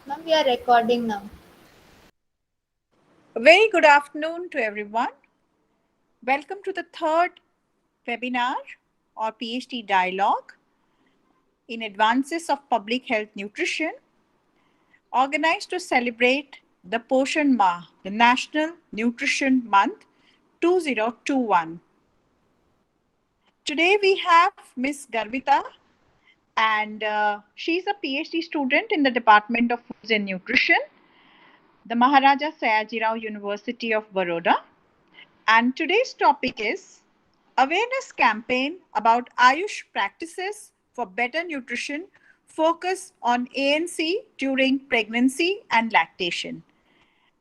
Ma'am, we are recording now. A very good afternoon to everyone. Welcome to the third webinar or PhD dialogue in advances of public health nutrition, organized to celebrate the Poshan Mah, the National Nutrition Month 2021. Today we have Miss Garvita, and she's a PhD student in the Department of Foods and Nutrition, the Maharaja Sayajirao University of Baroda. And today's topic is awareness campaign about Ayush practices for better nutrition focus on ANC during pregnancy and lactation.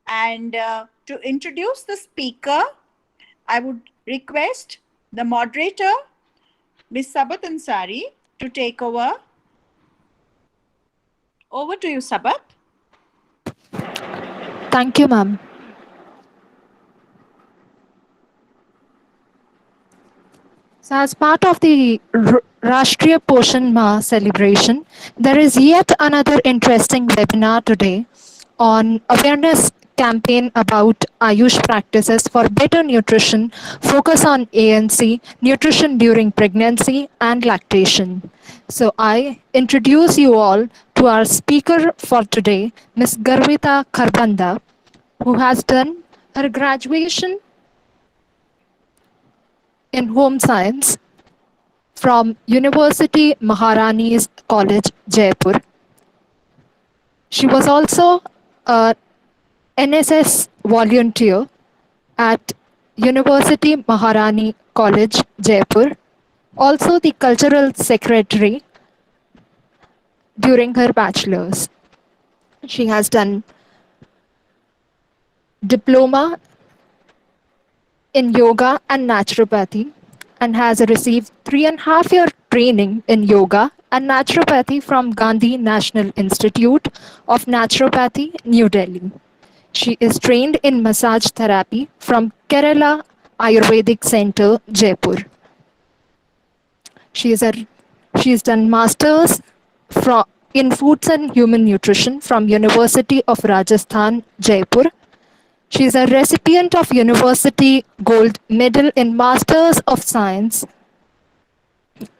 And to introduce the speaker, I would request the moderator, Ms. Sabat Ansari, to take over. Over to you, Sabat. Thank you, ma'am. So, as part of the Rashtriya Poshan Ma celebration, there is yet another interesting webinar today on awareness campaign about Ayush practices for better nutrition, focus on ANC, nutrition during pregnancy and lactation. So I introduce you all to our speaker for today, Ms. Garvita Kharbanda, who has done her graduation in home science from University Maharani's College, Jaipur. She was also a NSS volunteer at University Maharani College, Jaipur, also the cultural secretary during her bachelor's. She has done diploma in yoga and naturopathy and has received 3.5 year training in yoga and naturopathy from Gandhi National Institute of Naturopathy, New Delhi. She is trained in massage therapy from Kerala Ayurvedic Center, Jaipur. She is a she's done masters from in foods and human nutrition from University of Rajasthan, Jaipur. She is a recipient of University Gold Medal in Masters of Science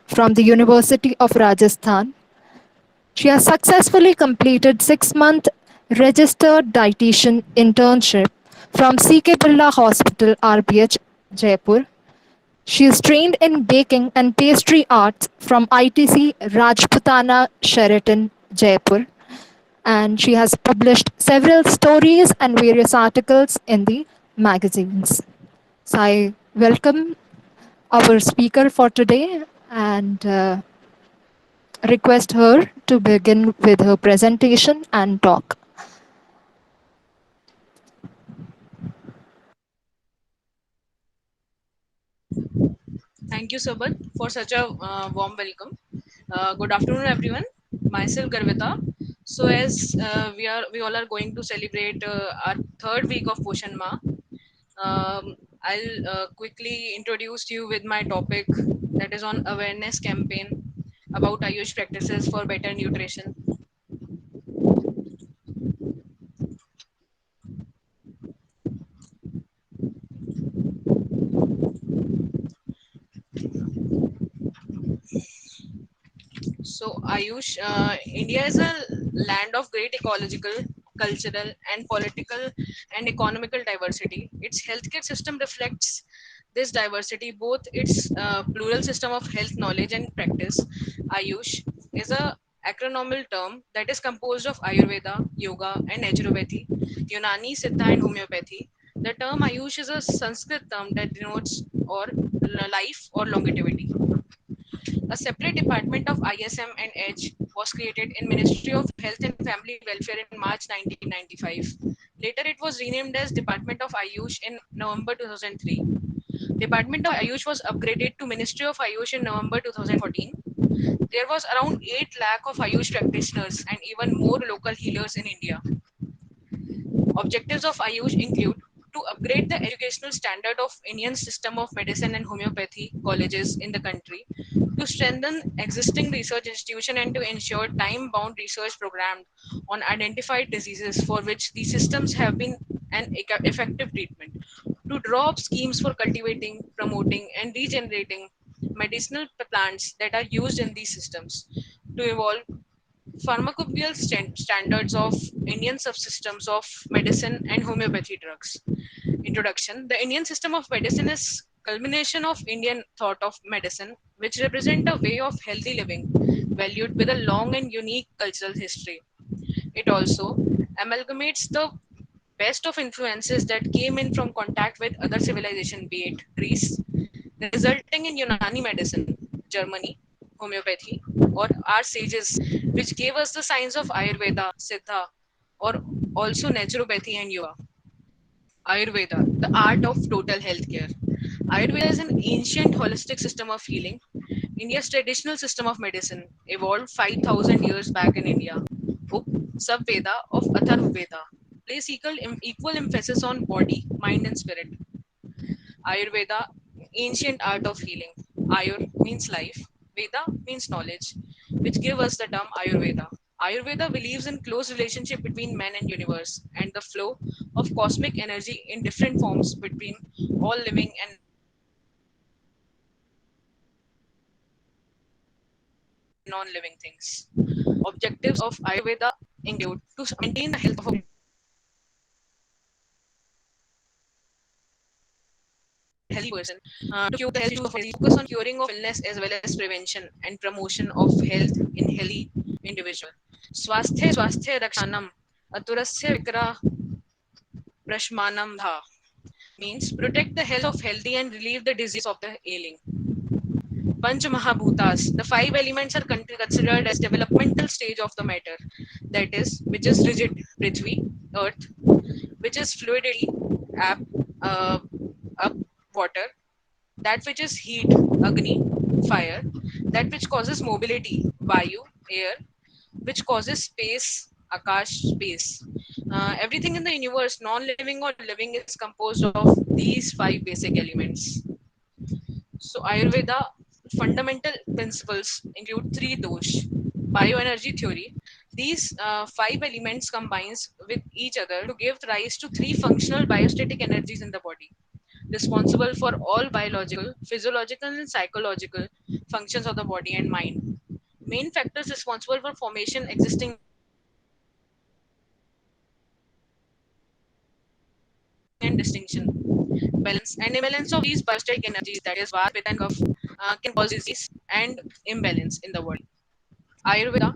from the University of Rajasthan. She has successfully completed 6-month registered dietitian internship from CK Birla Hospital, RBH, Jaipur. She is trained in baking and pastry arts from ITC Rajputana, Sheraton, Jaipur, and she has published several stories and various articles in the magazines. So I welcome our speaker for today and request her to begin with her presentation and talk. Thank you, Sabat, for such a warm welcome. Good afternoon, everyone. Myself, Garvita. So, as we all are going to celebrate our third week of Poshan Ma, I'll quickly introduce you with my topic that is on awareness campaign about Ayush practices for better nutrition. So, Ayush, India is a land of great ecological, cultural, and political and economical diversity. Its healthcare system reflects this diversity, both its plural system of health knowledge and practice. Ayush is a acronymal term that is composed of Ayurveda, Yoga, and Naturopathy, Unani, Siddha, and Homeopathy. The term Ayush is a Sanskrit term that denotes or life or longevity. A separate department of ISM and H was created in Ministry of Health and Family Welfare in March 1995. Later, it was renamed as Department of Ayush in November 2003. Department of Ayush was upgraded to Ministry of Ayush in November 2014. There was around 8 lakh of Ayush practitioners and even more local healers in India. Objectives of Ayush include to upgrade the educational standard of Indian system of medicine and homeopathy colleges in the country, to strengthen existing research institution and to ensure time-bound research programmed on identified diseases for which these systems have been an effective treatment, to draw up schemes for cultivating, promoting, and regenerating medicinal plants that are used in these systems, to evolve pharmacopoeial standards of Indian subsystems of medicine and homeopathy drugs. Introduction. The Indian system of medicine is culmination of Indian thought of medicine, which represent a way of healthy living, valued with a long and unique cultural history. It also amalgamates the best of influences that came in from contact with other civilization, be it Greece, resulting in Unani medicine, Germany, homeopathy, or our sages, which gave us the science of Ayurveda, Siddha, or also naturopathy and yoga. Ayurveda, the art of total healthcare. Ayurveda is an ancient holistic system of healing. India's traditional system of medicine evolved 5,000 years back in India. Up Subveda of Atharvaveda place equal emphasis on body, mind, and spirit. Ayurveda, ancient art of healing. Ayur means life, Veda means knowledge, which give us the term Ayurveda. Ayurveda believes in close relationship between man and universe and the flow of cosmic energy in different forms between all living and non-living things. Objectives of Ayurveda include to maintain the health of a healthy person, to cure the health issues of health, focus on curing of illness as well as prevention and promotion of health in healthy individual. Swasthya rakshanam aturasya vikra prashmanam dha means protect the health of healthy and relieve the disease of the ailing. Panch Mahabhutas, the five elements are considered as developmental stage of the matter, that is, which is rigid, Prithvi, earth, which is fluidity, up, uh, up, water, that which is heat, Agni, fire, that which causes mobility, Vayu, air, which causes space, Akash, space. Everything in the universe, non-living or living, is composed of these five basic elements. So Ayurveda fundamental principles include three dosh, bioenergy theory. These five elements combines with each other to give rise to three functional biostatic energies in the body, responsible for all biological, physiological, and psychological functions of the body and mind. Main factors responsible for formation, existing, and distinction. Balance and imbalance of these biostatic energies, that is, Vata, Pitta, and Kapha, can cause disease and imbalance in the body. Ayurveda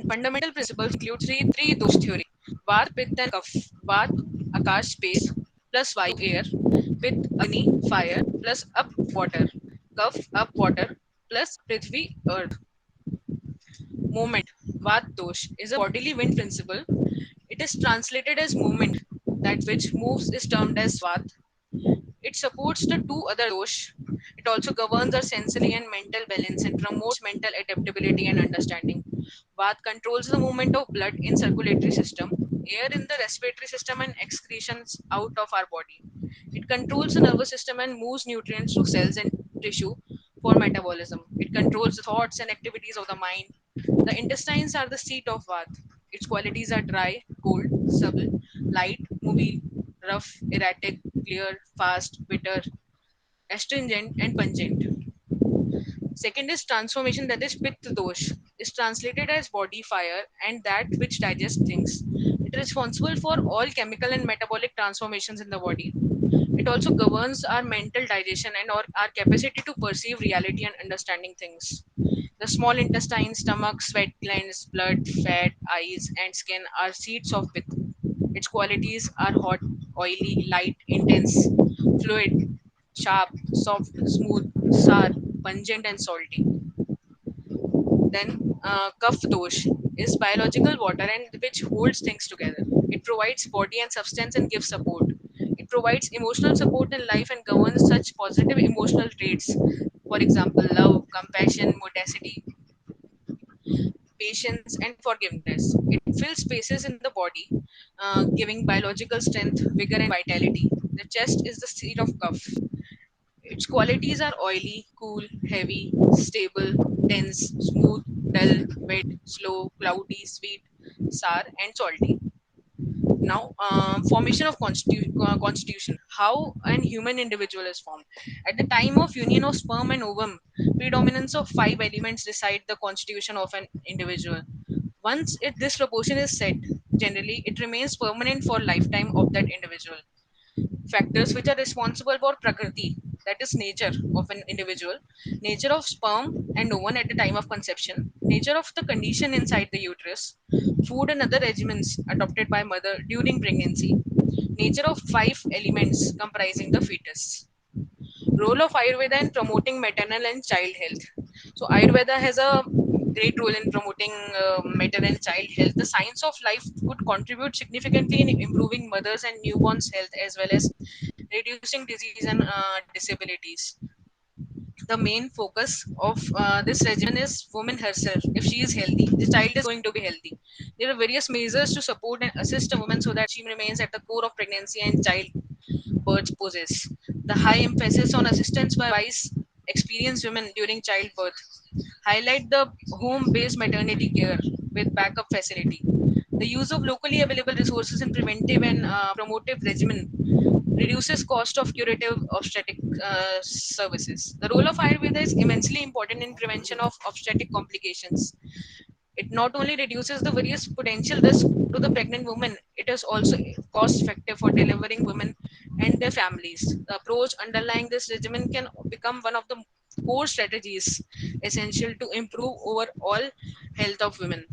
fundamental principles include three dosh theory: Vata, Pitta, and Kapha. Vata, Akash, space, plus Vayu, air; Pitta, Agni, fire, plus up, water; Kapha, up, water, plus Prithvi, earth. Movement. Vat dosh is a bodily wind principle. It is translated as movement. That which moves is termed as Vat. It supports the two other dosh. It also governs our sensory and mental balance and promotes mental adaptability and understanding. Vat controls the movement of blood in circulatory system, air in the respiratory system, and excretions out of our body. It controls the nervous system and moves nutrients to cells and tissue for metabolism. It controls the thoughts and activities of the mind. The intestines are the seat of Vata. Its qualities are dry, cold, supple, light, mobile, rough, erratic, clear, fast, bitter, astringent, and pungent. Second is transformation, that is Pitta dosh, is translated as body fire and that which digests things. It is responsible for all chemical and metabolic transformations in the body. It also governs our mental digestion and our capacity to perceive reality and understanding things. The small intestine, stomach, sweat glands, blood, fat, eyes, and skin are seats of Pitta. Its qualities are hot, oily, light, intense, fluid, sharp, soft, smooth, sour, pungent, and salty. Then, Kaph dosh is biological water and which holds things together. It provides body and substance and gives support. It provides emotional support in life and governs such positive emotional traits. For example, love, compassion, modesty, patience, and forgiveness. It fills spaces in the body, giving biological strength, vigor, and vitality. The chest is the seat of cough. Its qualities are oily, cool, heavy, stable, dense, smooth, dull, wet, slow, cloudy, sweet, sour, and salty. Now, formation of constitution. How an human individual is formed. At the time of union of sperm and ovum, predominance of five elements decide the constitution of an individual. Once this proportion is set, generally it remains permanent for lifetime of that individual. Factors which are responsible for prakriti, that is nature of an individual, nature of sperm and ovum at the time of conception, nature of the condition inside the uterus, food and other regimens adopted by mother during pregnancy, nature of five elements comprising the fetus. Role of Ayurveda in promoting maternal and child health. So Ayurveda has a great role in promoting maternal and child health. The science of life could contribute significantly in improving mothers and newborns' health as well as reducing disease and disabilities. The main focus of this regimen is woman herself. If she is healthy, the child is going to be healthy. There are various measures to support and assist a woman so that she remains at the core of pregnancy and childbirth poses. The high emphasis on assistance by wise, experienced women during childbirth highlight the home-based maternity care with backup facility. The use of locally available resources in preventive and promotive regimen reduces cost of curative obstetric services. The role of Ayurveda is immensely important in prevention of obstetric complications. It not only reduces the various potential risk to the pregnant woman, it is also cost effective for delivering women and their families. The approach underlying this regimen can become one of the core strategies essential to improve overall health of women.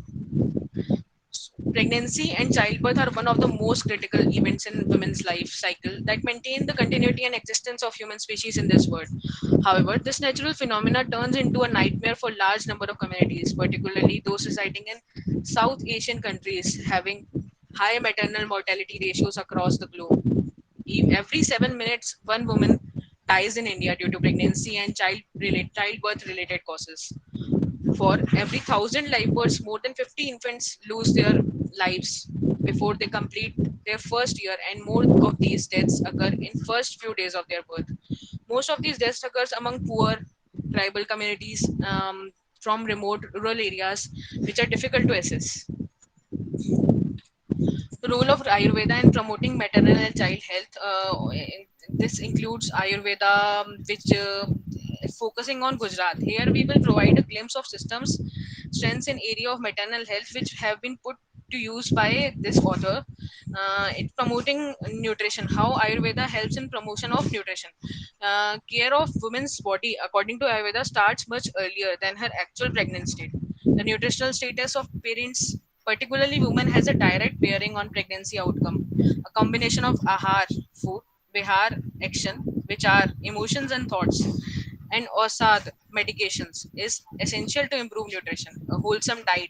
Pregnancy and childbirth are one of the most critical events in women's life cycle that maintain the continuity and existence of human species in this world. However, this natural phenomena turns into a nightmare for large number of communities, particularly those residing in South Asian countries having high maternal mortality ratios across the globe. Every 7 minutes, one woman dies in India due to pregnancy and childbirth related causes. For every 1,000 live births, more than 50 infants lose their lives before they complete their first year, and more of these deaths occur in first few days of their birth. Most of these deaths occurs among poor tribal communities from remote rural areas, which are difficult to assess. The role of Ayurveda in promoting maternal and child health. This includes Ayurveda, which focusing on Gujarat. Here we will provide a glimpse of systems, strengths in area of maternal health, which have been put to use by this author. It promoting nutrition. How Ayurveda helps in promotion of nutrition. Care of women's body, according to Ayurveda, starts much earlier than her actual pregnant state. The nutritional status of parents, particularly women, has a direct bearing on pregnancy outcome. A combination of ahar, food, vihar, action, which are emotions and thoughts, and osad, medications, is essential to improve nutrition. A wholesome diet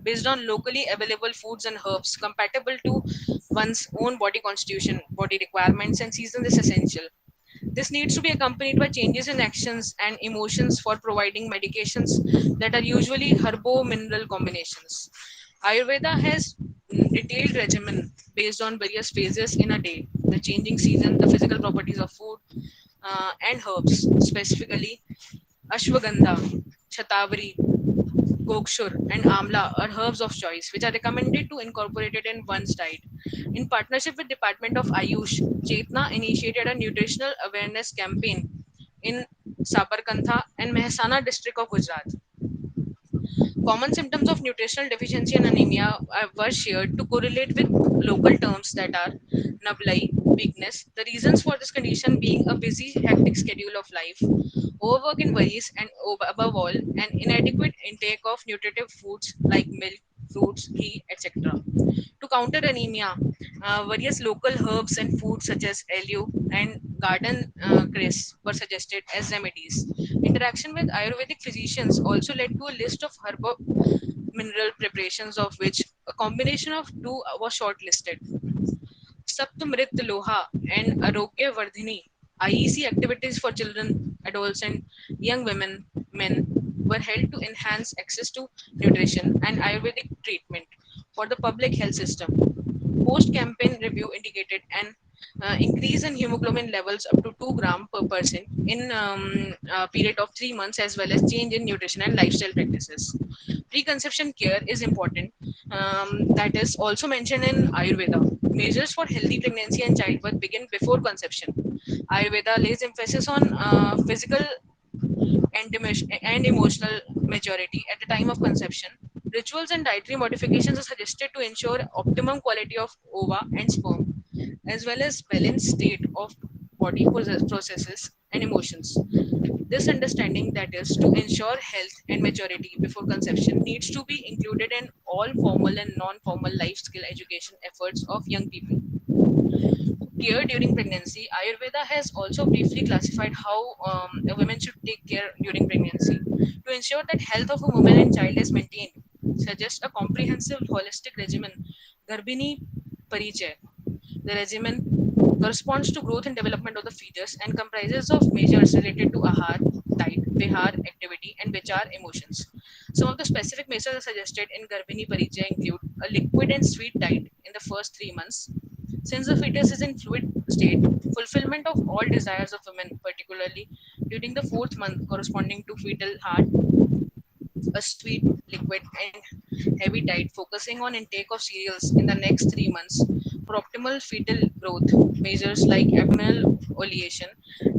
based on locally available foods and herbs compatible to one's own body constitution, body requirements, and seasons is essential. This needs to be accompanied by changes in actions and emotions for providing medications that are usually herbo-mineral combinations. Ayurveda has detailed regimen based on various phases in a day, the changing season, the physical properties of food, and herbs, specifically ashwagandha, shatavari, gokshur, and amla are herbs of choice, which are recommended to incorporate it in one's diet. In partnership with Department of Ayush, Chetna initiated a nutritional awareness campaign in Sabarkantha and Mehsana district of Gujarat. Common symptoms of nutritional deficiency and anemia were shared to correlate with local terms that are nablai, weakness. The reasons for this condition being a busy, hectic schedule of life, overwork and worries, and above all, an inadequate intake of nutritive foods like milk, fruits, ghee, etc. To counter anemia, various local herbs and foods such as aloe and garden cress were suggested as remedies. Interaction with Ayurvedic physicians also led to a list of herbal mineral preparations, of which a combination of two was shortlisted. Saptamrit Loha and Arogya Vardhini IEC activities for children, adults, and young women, men were held to enhance access to nutrition and Ayurvedic treatment for the public health system. Post campaign review indicated an increase in hemoglobin levels up to 2 gram per person in a period of 3 months, as well as change in nutrition and lifestyle practices. Preconception care is important. That is also mentioned in Ayurveda. Measures for healthy pregnancy and childbirth begin before conception. Ayurveda lays emphasis on physical and emotional maturity at the time of conception. Rituals and dietary modifications are suggested to ensure optimum quality of ova and sperm, as well as balanced state of body processes and emotions. This understanding, that is, to ensure health and maturity before conception, needs to be included in all formal and non-formal life skill education efforts of young people. Care during pregnancy, Ayurveda has also briefly classified how a woman should take care during pregnancy to ensure that health of a woman and child is maintained. Suggests a comprehensive holistic regimen, Garbhini Parichay. The regimen corresponds to growth and development of the fetus and comprises of measures related to ahar, diet, vihar, activity, and vichar emotions. Some of the specific measures suggested in Garbhini Parichay include a liquid and sweet diet in the first 3 months. Since the fetus is in fluid state, fulfillment of all desires of women, particularly during the fourth month corresponding to fetal heart, a sweet, liquid, and heavy diet focusing on intake of cereals in the next 3 months for optimal fetal growth. Measures like abdominal oleation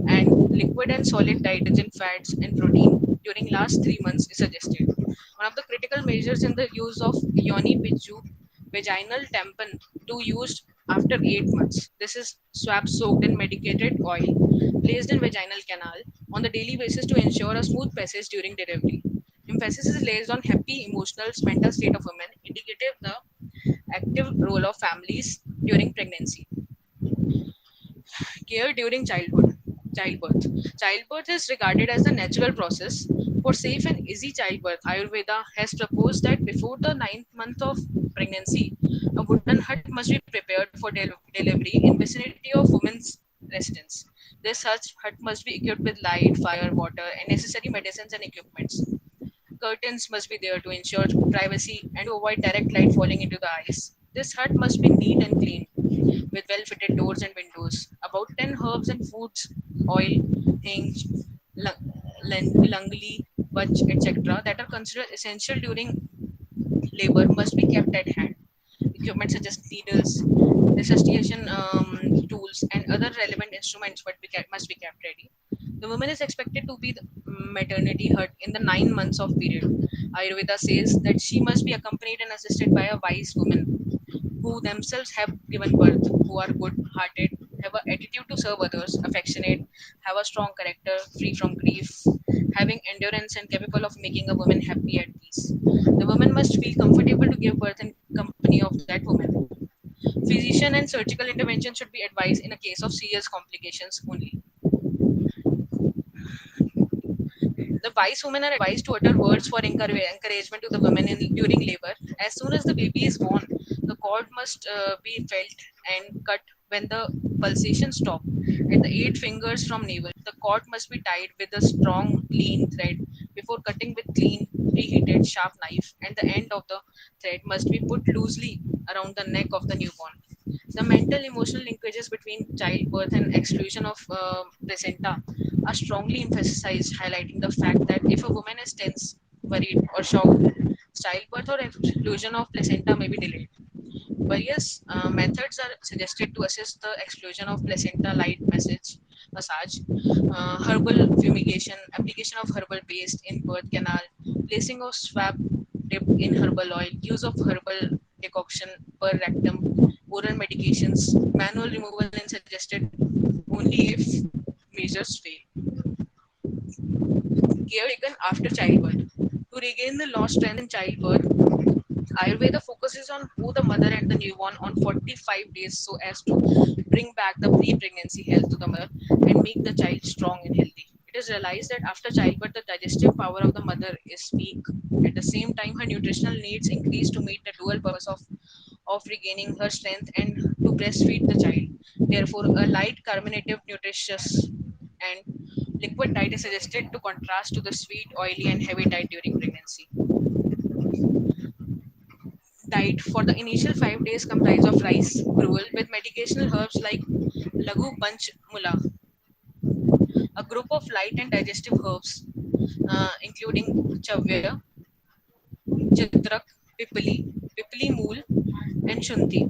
and liquid and solid diet rich in fats and protein during last 3 months is suggested. One of the critical measures in the use of yoni pichu vaginal tampon to used after 8 months. This is swab soaked in medicated oil placed in vaginal canal on the daily basis to ensure a smooth passage during delivery. Emphasis is laid on happy emotional mental state of women, indicative the active role of families during pregnancy. Care during childbirth. Childbirth is regarded as a natural process. For safe and easy childbirth, Ayurveda has proposed that before the ninth month of pregnancy, a wooden hut must be prepared for delivery in vicinity of women's residence. This hut must be equipped with light, fire, water, and necessary medicines and equipments. Curtains must be there to ensure privacy and to avoid direct light falling into the eyes. This hut must be neat and clean with well fitted doors and windows. About 10 herbs and foods, oil, hinge, langli, bach, etc., that are considered essential during labor must be kept at hand. Equipment such as needles, resuscitation tools, and other relevant instruments must be kept ready. The woman is expected to be the maternity hut in the 9 months of period. Ayurveda says that she must be accompanied and assisted by a wise woman who themselves have given birth, who are good hearted, have an attitude to serve others, affectionate, have a strong character, free from grief, having endurance, and capable of making a woman happy at peace. The woman must feel comfortable to give birth in company of that woman. Physician and surgical intervention should be advised in a case of serious complications only. The wise women are advised to utter words for encouragement to the women during labor. As soon as the baby is born, the cord must be felt and cut when the pulsation stops. At the 8 fingers from navel, the cord must be tied with a strong, clean thread before cutting with clean, preheated, sharp knife, and the end of the thread must be put loosely around the neck of the newborn. The mental emotional linkages between childbirth and exclusion of placenta are strongly emphasized, highlighting the fact that if a woman is tense, worried, or shocked, childbirth or exclusion of placenta may be delayed. Various methods are suggested to assist the exclusion of placenta: light massage, herbal fumigation, application of herbal paste in birth canal, placing of swab dipped in herbal oil, use of herbal decoction per rectum, oral medications, manual removal is suggested only if measures fail. Care taken after childbirth. To regain the lost strength in childbirth, Ayurveda focuses on both the mother and the newborn on 45 days so as to bring back the pre pregnancy health to the mother and make the child strong and healthy. It is realized that after childbirth, the digestive power of the mother is weak. At the same time, her nutritional needs increase to meet the dual purpose of regaining her strength and to breastfeed the child. Therefore, a light, carbonative, nutritious, and liquid diet is suggested to contrast to the sweet, oily, and heavy diet during pregnancy. Diet for the initial 5 days comprise of rice, gruel with medicinal herbs like Lagu Panch Mula, a group of light and digestive herbs, including Chavya, Chitrak, Pipali Mool, and Shunti.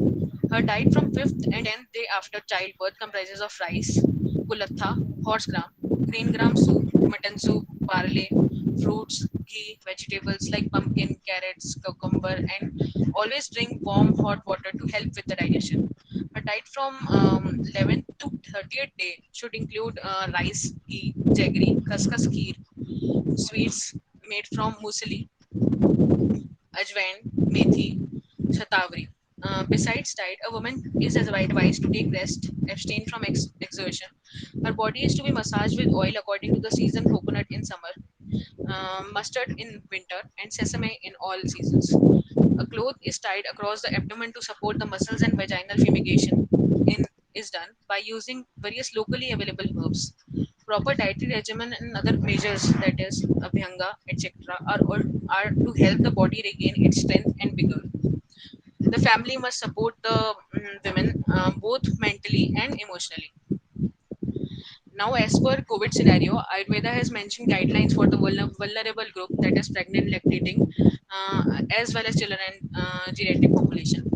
Her diet from 5th and 10th day after childbirth comprises of rice, kulatha, horse gram, green gram soup, mutton soup, barley, fruits, ghee, vegetables like pumpkin, carrots, cucumber, and always drink warm hot water to help with the digestion. A diet from 11th to 30th day should include rice, ghee, jaggery, khaskhas kheer, sweets made from musli, ajwain, methi, shatavari. Besides diet, a woman is advised to take rest, abstain from exertion. Her body is to be massaged with oil according to the season: coconut in summer, mustard in winter, and sesame in all seasons. A cloth is tied across the abdomen to support the muscles, and vaginal fumigation is done by using various locally available herbs. Proper dietary regimen and other measures, that is abhyanga, etc., are to help the body regain its strength and vigor. The family must support the women both mentally and emotionally. Now, as per COVID scenario, Ayurveda has mentioned guidelines for the vulnerable group, that is pregnant, lactating, as well as children and geriatric population.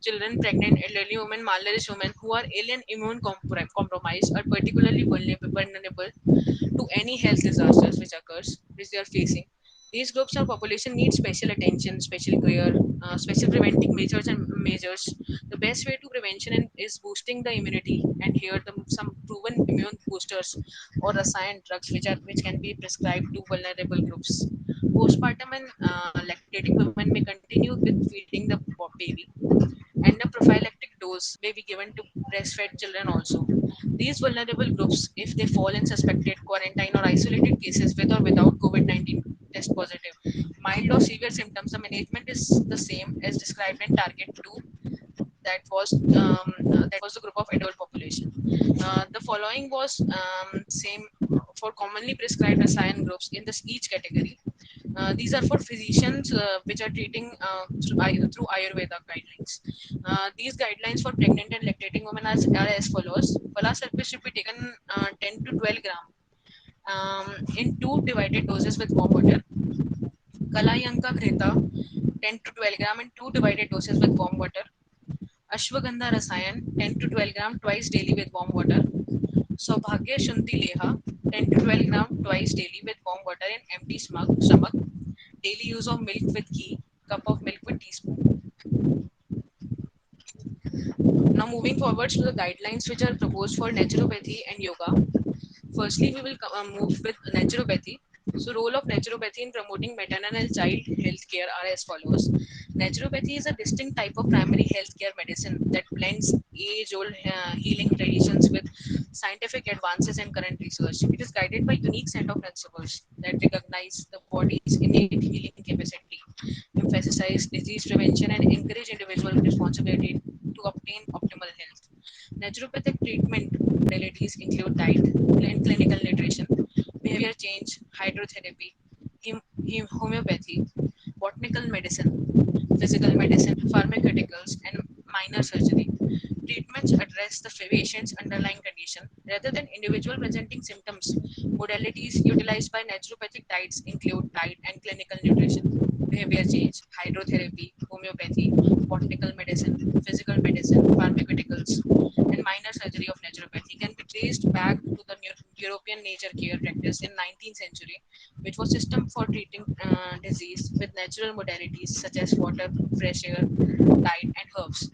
Children, pregnant, elderly women, malnourished women who are ill and immune compromised are particularly vulnerable to any health disasters which they are facing. These groups of population need special attention, special care, special preventing measures. The best way to prevention is boosting the immunity, and here some proven immune boosters or assigned drugs which can be prescribed to vulnerable groups. Postpartum and lactating women may continue with feeding the baby, and a prophylactic dose may be given to breastfed children also. These vulnerable groups, if they fall in suspected quarantine or isolated cases with or without COVID 19 test positive, mild or severe symptoms, the management is the same as described in Target 2. That was the group of adult population. The following was same for commonly prescribed assigned groups in this each category. These are for physicians which are treating through Ayurveda guidelines. These guidelines for pregnant and lactating women are as follows. Pala sulphate should be taken 10 to 12 gram in two divided doses with warm water. Kalayanka Kreta 10 to 12 gram in two divided doses with warm water. Ashwagandha Rasayan 10 to 12 gram twice daily with warm water. Saubhagya Shunti Leha 10 to 12 gram twice daily with warm water in empty stomach. Daily use of milk with ghee, cup of milk with teaspoon. Now moving forwards to the guidelines which are proposed for naturopathy and yoga. Firstly, we will move with naturopathy. So, role of naturopathy in promoting maternal and child health care are as follows. Naturopathy is a distinct type of primary healthcare medicine that blends age-old healing traditions with scientific advances and current research. It is guided by a unique set of principles that recognize the body's innate healing capacity, emphasize disease prevention, and encourage individual responsibility to obtain optimal health. Naturopathic treatment modalities include diet, clinical nutrition, behavior change, hydrotherapy, homeopathy, botanical medicine, physical medicine, pharmaceuticals, and minor surgery. Treatments address the patient's underlying condition rather than individual presenting symptoms. Modalities utilized by naturopathic diets include diet and clinical nutrition, behavior change, hydrotherapy, homeopathy, botanical medicine, physical medicine, pharmaceuticals, and minor surgery of naturopathy can be traced back to the European nature care practice in 19th century, which was system for treating disease with natural modalities such as water, fresh air, diet, and herbs.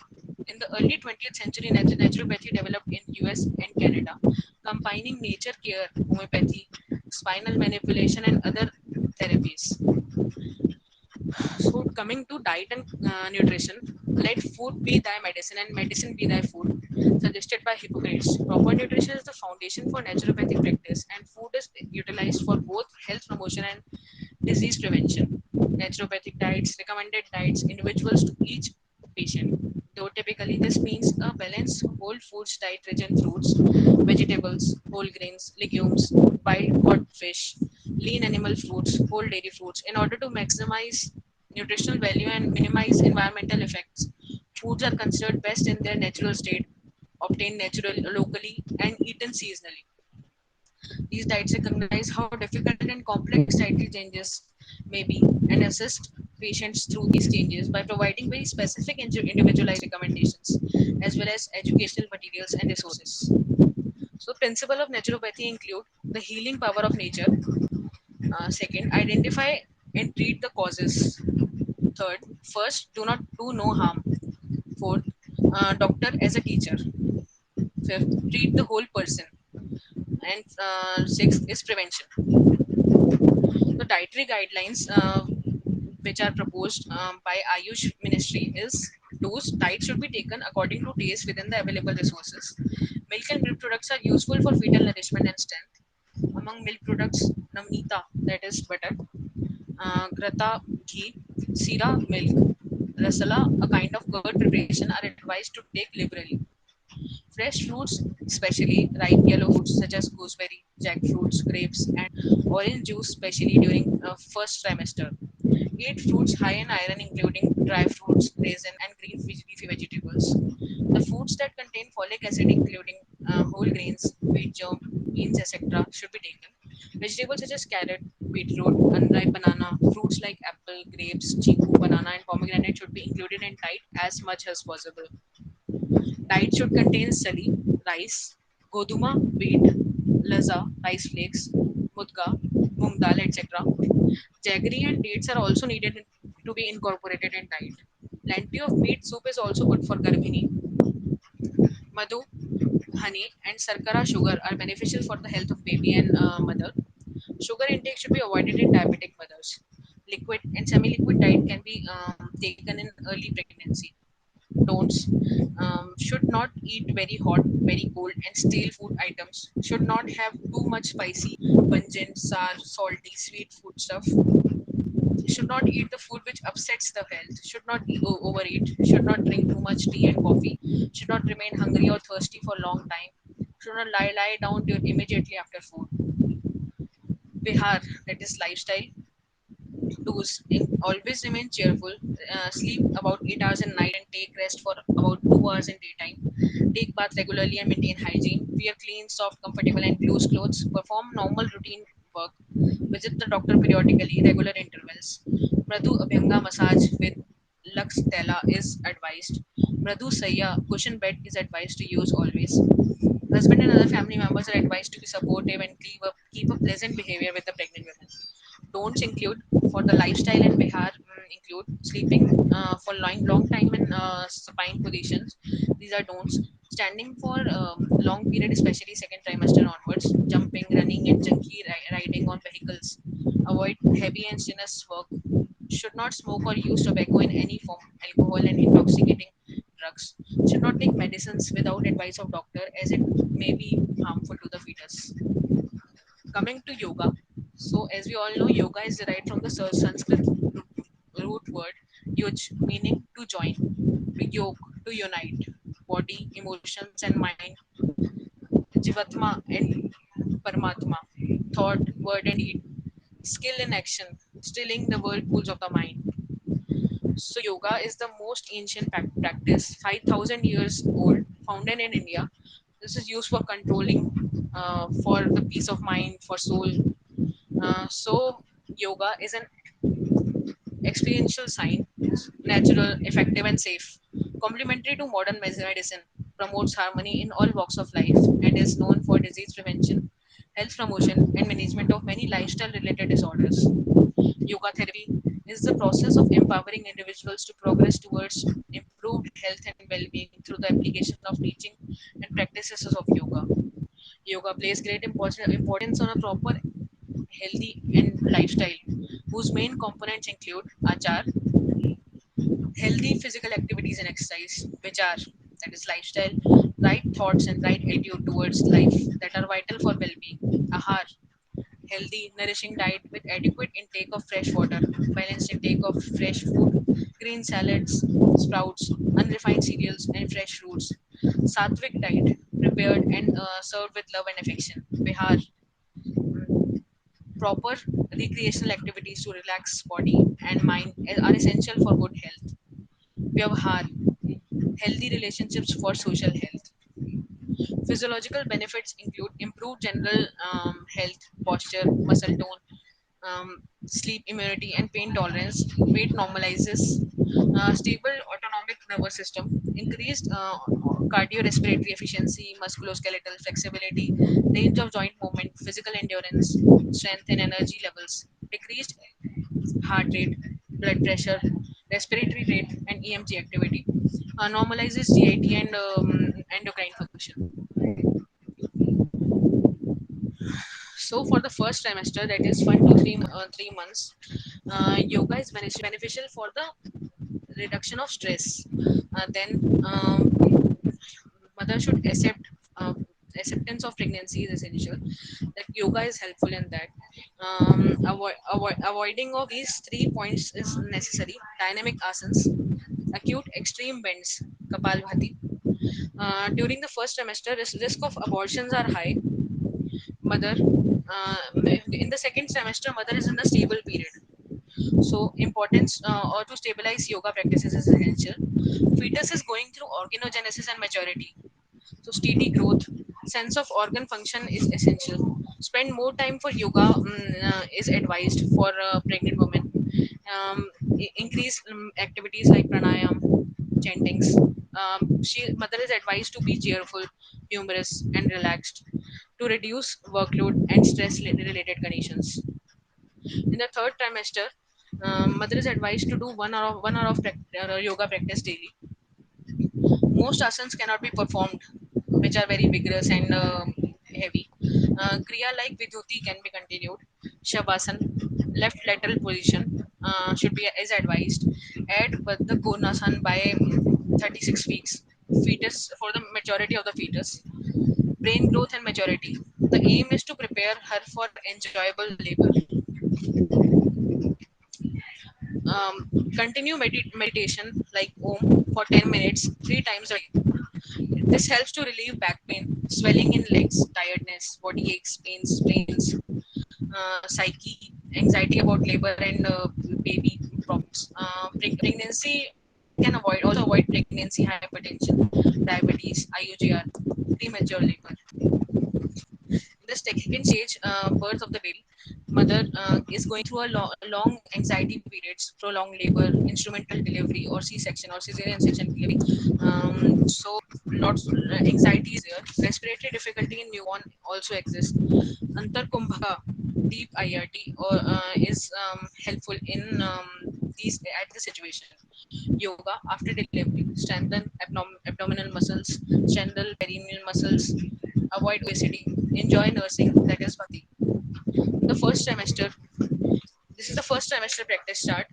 In the early 20th century, naturopathy developed in US and Canada, combining nature care, homeopathy, spinal manipulation, and other therapies. So, coming to diet and nutrition, let food be thy medicine and medicine be thy food, suggested by Hippocrates. Proper nutrition is the foundation for naturopathic practice, and food is utilized for both health promotion and disease prevention. Naturopathic diets, recommended diets, individuals to each patient. Though typically this means a balanced whole foods diet rich in fruits, vegetables, whole grains, legumes, wild caught fish, lean animal foods, whole dairy foods, in order to maximize nutritional value and minimize environmental effects. Foods are considered best in their natural state obtained naturally, locally, and eaten seasonally. These diets recognize how difficult and complex dietary changes may be and assist patients through these changes by providing very specific individualized recommendations as well as educational materials and resources. So, principle of naturopathy include the healing power of nature. Second, identify and treat the causes. Third, first, do not do no harm. Fourth, doctor as a teacher. Fifth, treat the whole person. And sixth is prevention. The dietary guidelines which are proposed by Ayush Ministry is those diets should be taken according to taste within the available resources. Milk and milk products are useful for fetal nourishment and strength. Among milk products, Namnita, that is butter, Grata, ghee, Sira, milk, Rasala, a kind of curd preparation, are advised to take liberally. Fresh fruits, especially ripe yellow fruits such as gooseberry, jackfruits, grapes, and orange juice, especially during first trimester. Eat fruits high in iron, including dry fruits, raisin, and green leafy vegetables. The foods that contain folic acid, including whole grains, wheat germ, beans, etc., should be taken. Vegetables such as carrot, beetroot, unripe banana, fruits like apple, grapes, chiku, banana, and pomegranate should be included in diet as much as possible. Diet should contain sali, rice, goduma, wheat, laza, rice flakes, mudga, moong dal, etc. Jaggery and dates are also needed to be incorporated in diet. Plenty of meat soup is also good for Garbhini. Madhu, honey, and sarkara sugar are beneficial for the health of baby and mother. Sugar intake should be avoided in diabetic mothers. Liquid and semi-liquid diet can be taken in early pregnancy. Don'ts should not eat very hot, very cold, and stale food items. Should not have too much spicy, pungent, sour, salty, sweet food stuff. Should not eat the food which upsets the health. Should not overeat. Should not drink too much tea and coffee. Should not remain hungry or thirsty for a long time. Should not lie down immediately after food. Bihar, that is lifestyle. Do's always remain cheerful, sleep about 8 hours a night and take rest for about 2 hours in daytime. Take bath regularly and maintain hygiene. Wear clean, soft, comfortable, and loose clothes. Perform normal routine work. Visit the doctor periodically, regular intervals. Mradu Abhyanga massage with Lux Tela is advised. Mradu Saya cushion bed is advised to use always. Husband and other family members are advised to be supportive and keep a pleasant behavior with the pregnant women. Don'ts include for the lifestyle in Bihar include sleeping for long time in supine positions. These are don'ts. Standing for long period, especially second trimester onwards. Jumping, running, and junky riding on vehicles. Avoid heavy and strenuous work. Should not smoke or use tobacco in any form. Alcohol and intoxicating drugs. Should not take medicines without advice of doctor, as it may be harmful to the fetus. Coming to yoga, so as we all know, yoga is derived from the Sanskrit root word yuj, meaning to join, to yoke, to unite, body, emotions, and mind, jivatma and paramatma, thought, word, and deed, skill in action, stilling the whirlpools of the mind. So, yoga is the most ancient practice, 5,000 years old, founded in India. This is used for controlling, for the peace of mind, for soul. So, yoga is an experiential science, natural, effective, and safe. Complementary to modern medicine, promotes harmony in all walks of life, and is known for disease prevention, health promotion, and management of many lifestyle related disorders. Yoga therapy is the process of empowering individuals to progress towards improved health and well being through the application of teaching and practices of yoga. Yoga plays great importance on a proper, healthy, and lifestyle, whose main components include achar, healthy physical activities and exercise, which are that is lifestyle, right thoughts and right attitude towards life that are vital for well-being. Ahar, healthy, nourishing diet with adequate intake of fresh water, balanced intake of fresh food, green salads, sprouts, unrefined cereals, and fresh fruits. Sattvic diet, prepared and served with love and affection. Bihar, proper recreational activities to relax body and mind are essential for good health. Vyavahar, healthy relationships for social health. Physiological benefits include improved general health, posture, muscle tone, sleep, immunity, and pain tolerance. Weight normalizes, stable autonomic nervous system, increased cardiorespiratory efficiency, musculoskeletal flexibility, range of joint movement, physical endurance, strength and energy levels, decreased heart rate, blood pressure, respiratory rate, and EMG activity. Normalizes GIT and endocrine function. So for the first trimester, that is 1 to 3 months, yoga is beneficial for the reduction of stress. Then mother should acceptance of pregnancy is essential. That yoga is helpful in that. Avoiding of these 3 points is necessary. Dynamic asanas, acute extreme bends, kapalbhati. During the first trimester, risk of abortions are high. Mother in the second semester, mother is in a stable period, so importance or to stabilize yoga practices is essential. Fetus is going through organogenesis and maturity, so steady growth, sense of organ function is essential. Spend more time for yoga is advised for pregnant women. Increase activities like pranayam, chantings. Mother is advised to be cheerful, humorous, and relaxed to reduce workload and stress related conditions. In the third trimester, mother is advised to do 1 hour of yoga practice daily. Most asanas cannot be performed, which are very vigorous and heavy. Kriya like Vidhuti can be continued. Shavasana, left lateral position should be is advised. Add Baddha Konasana by 36 weeks. Fetus for the maturity of the fetus. Brain growth and maturity. The aim is to prepare her for enjoyable labor. Continue meditation like Om for 10 minutes, 3 times a day. This helps to relieve back pain, swelling in legs, tiredness, body aches, pains, psyche, anxiety about labor and baby problems. Pregnancy can avoid pregnancy, hypertension, diabetes, IUGR, premature labor. In the second stage, birth of the baby, mother is going through a long anxiety periods, prolonged labor, instrumental delivery, or C-section or cesarean section delivery. So lots anxiety is there. Respiratory difficulty in newborn also exists. Antar Kumbhaka, deep IRT, or is helpful in these at the situation. Yoga after delivery, strengthen abdominal muscles, strengthen perineal muscles, avoid obesity, enjoy nursing, that is Bhakti. The first trimester, this is the first trimester practice start,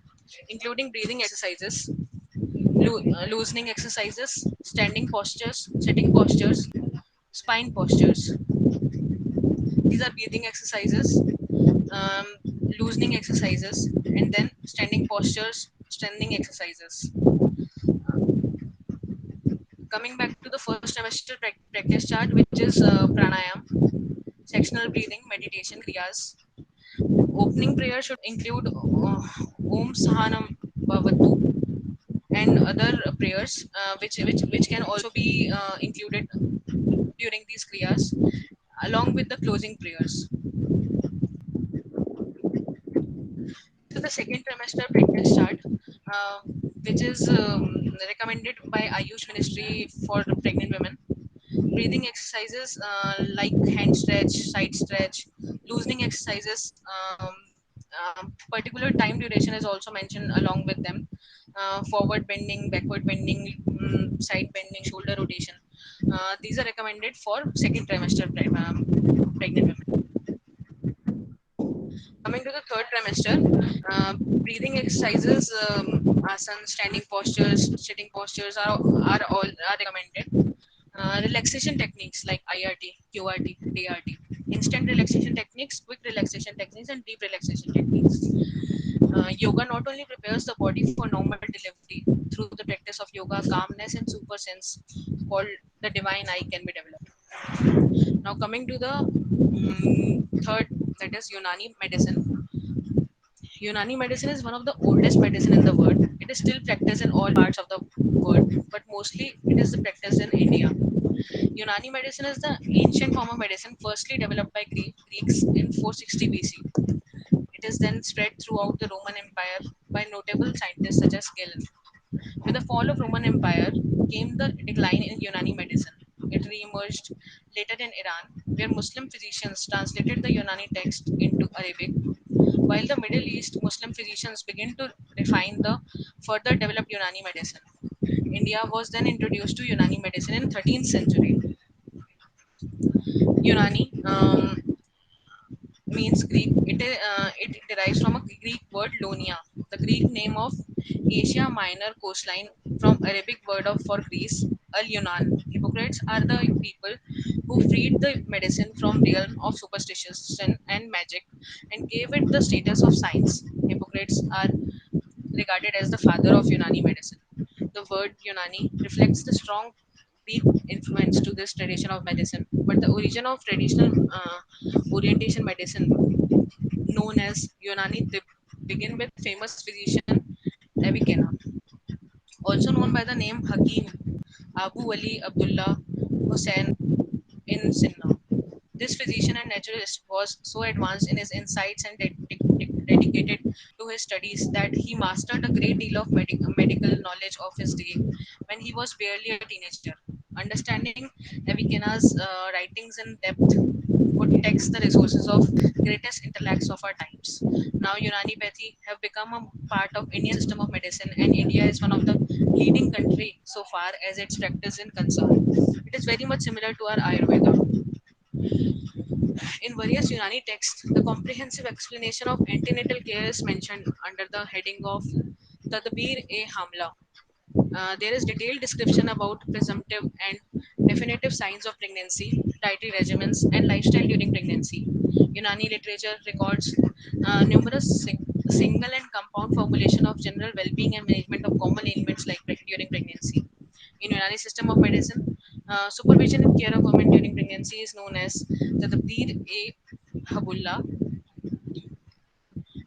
including breathing exercises, loosening exercises, standing postures, sitting postures, spine postures. These are breathing exercises, um, loosening exercises, and then standing postures, strengthening exercises. Coming back to the first trimester practice chart, which is pranayam, sectional breathing, meditation, kriyas. Opening prayer should include Om Sahanam Bhavatu and other prayers, which can also be included during these kriyas, along with the closing prayers. So the second trimester practice chart, uh, which is recommended by Ayush Ministry for pregnant women. Breathing exercises like hand stretch, side stretch, loosening exercises. Particular time duration is also mentioned along with them. Forward bending, backward bending, side bending, shoulder rotation. These are recommended for second trimester pregnant women. Coming to the third trimester, breathing exercises, asanas, standing postures, sitting postures are recommended. Relaxation techniques like IRT, QRT, DRT, instant relaxation techniques, quick relaxation techniques, and deep relaxation techniques. Yoga not only prepares the body for normal delivery through the practice of yoga, calmness and super sense called the divine eye can be developed. Now, coming to the third, that is Unani medicine. Unani medicine is one of the oldest medicine in the world. It is still practiced in all parts of the world, but mostly it is practiced in India. Unani medicine is the ancient form of medicine firstly developed by Greeks in 460 BC. It is then spread throughout the Roman Empire by notable scientists such as Galen. With the fall of Roman Empire came the decline in Unani medicine. It re-emerged later in Iran, where Muslim physicians translated the Unani text into Arabic, while the Middle East Muslim physicians began to refine the further developed Unani medicine. India was then introduced to Unani medicine in 13th century. Unani means Greek. It derives from a Greek word lonia, the Greek name of Asia Minor coastline, from Arabic word of for Greece, Al Yunan. Hippocrates are the people who freed the medicine from realm of superstition and magic and gave it the status of science. Hippocrates are regarded as the father of Unani medicine. The word Unani reflects the strong Greek influence to this tradition of medicine, but the origin of traditional orientation medicine, known as Unani, begin with famous physician Avicenna, also known by the name Hakim Abu Ali Abdullah Hussain in Sinna. This physician and naturalist was so advanced in his insights and dedicated to his studies that he mastered a great deal of medical knowledge of his day when he was barely a teenager. Understanding Avicenna's writings in depth would tax the resources of greatest intellects of our times. Now, Unanipathy have become a part of Indian system of medicine, and India is one of the leading country so far as its practice is concerned. It is very much similar to our Ayurveda. In various Unani texts, the comprehensive explanation of antenatal care is mentioned under the heading of Tadbir-e-Hamla. There is detailed description about presumptive and definitive signs of pregnancy, dietary regimens, and lifestyle during pregnancy. Unani literature records numerous single and compound formulation of general well-being and management of common ailments like during pregnancy. In Unani system of medicine, supervision and care of women during pregnancy is known as the Tabir-e-Habullah,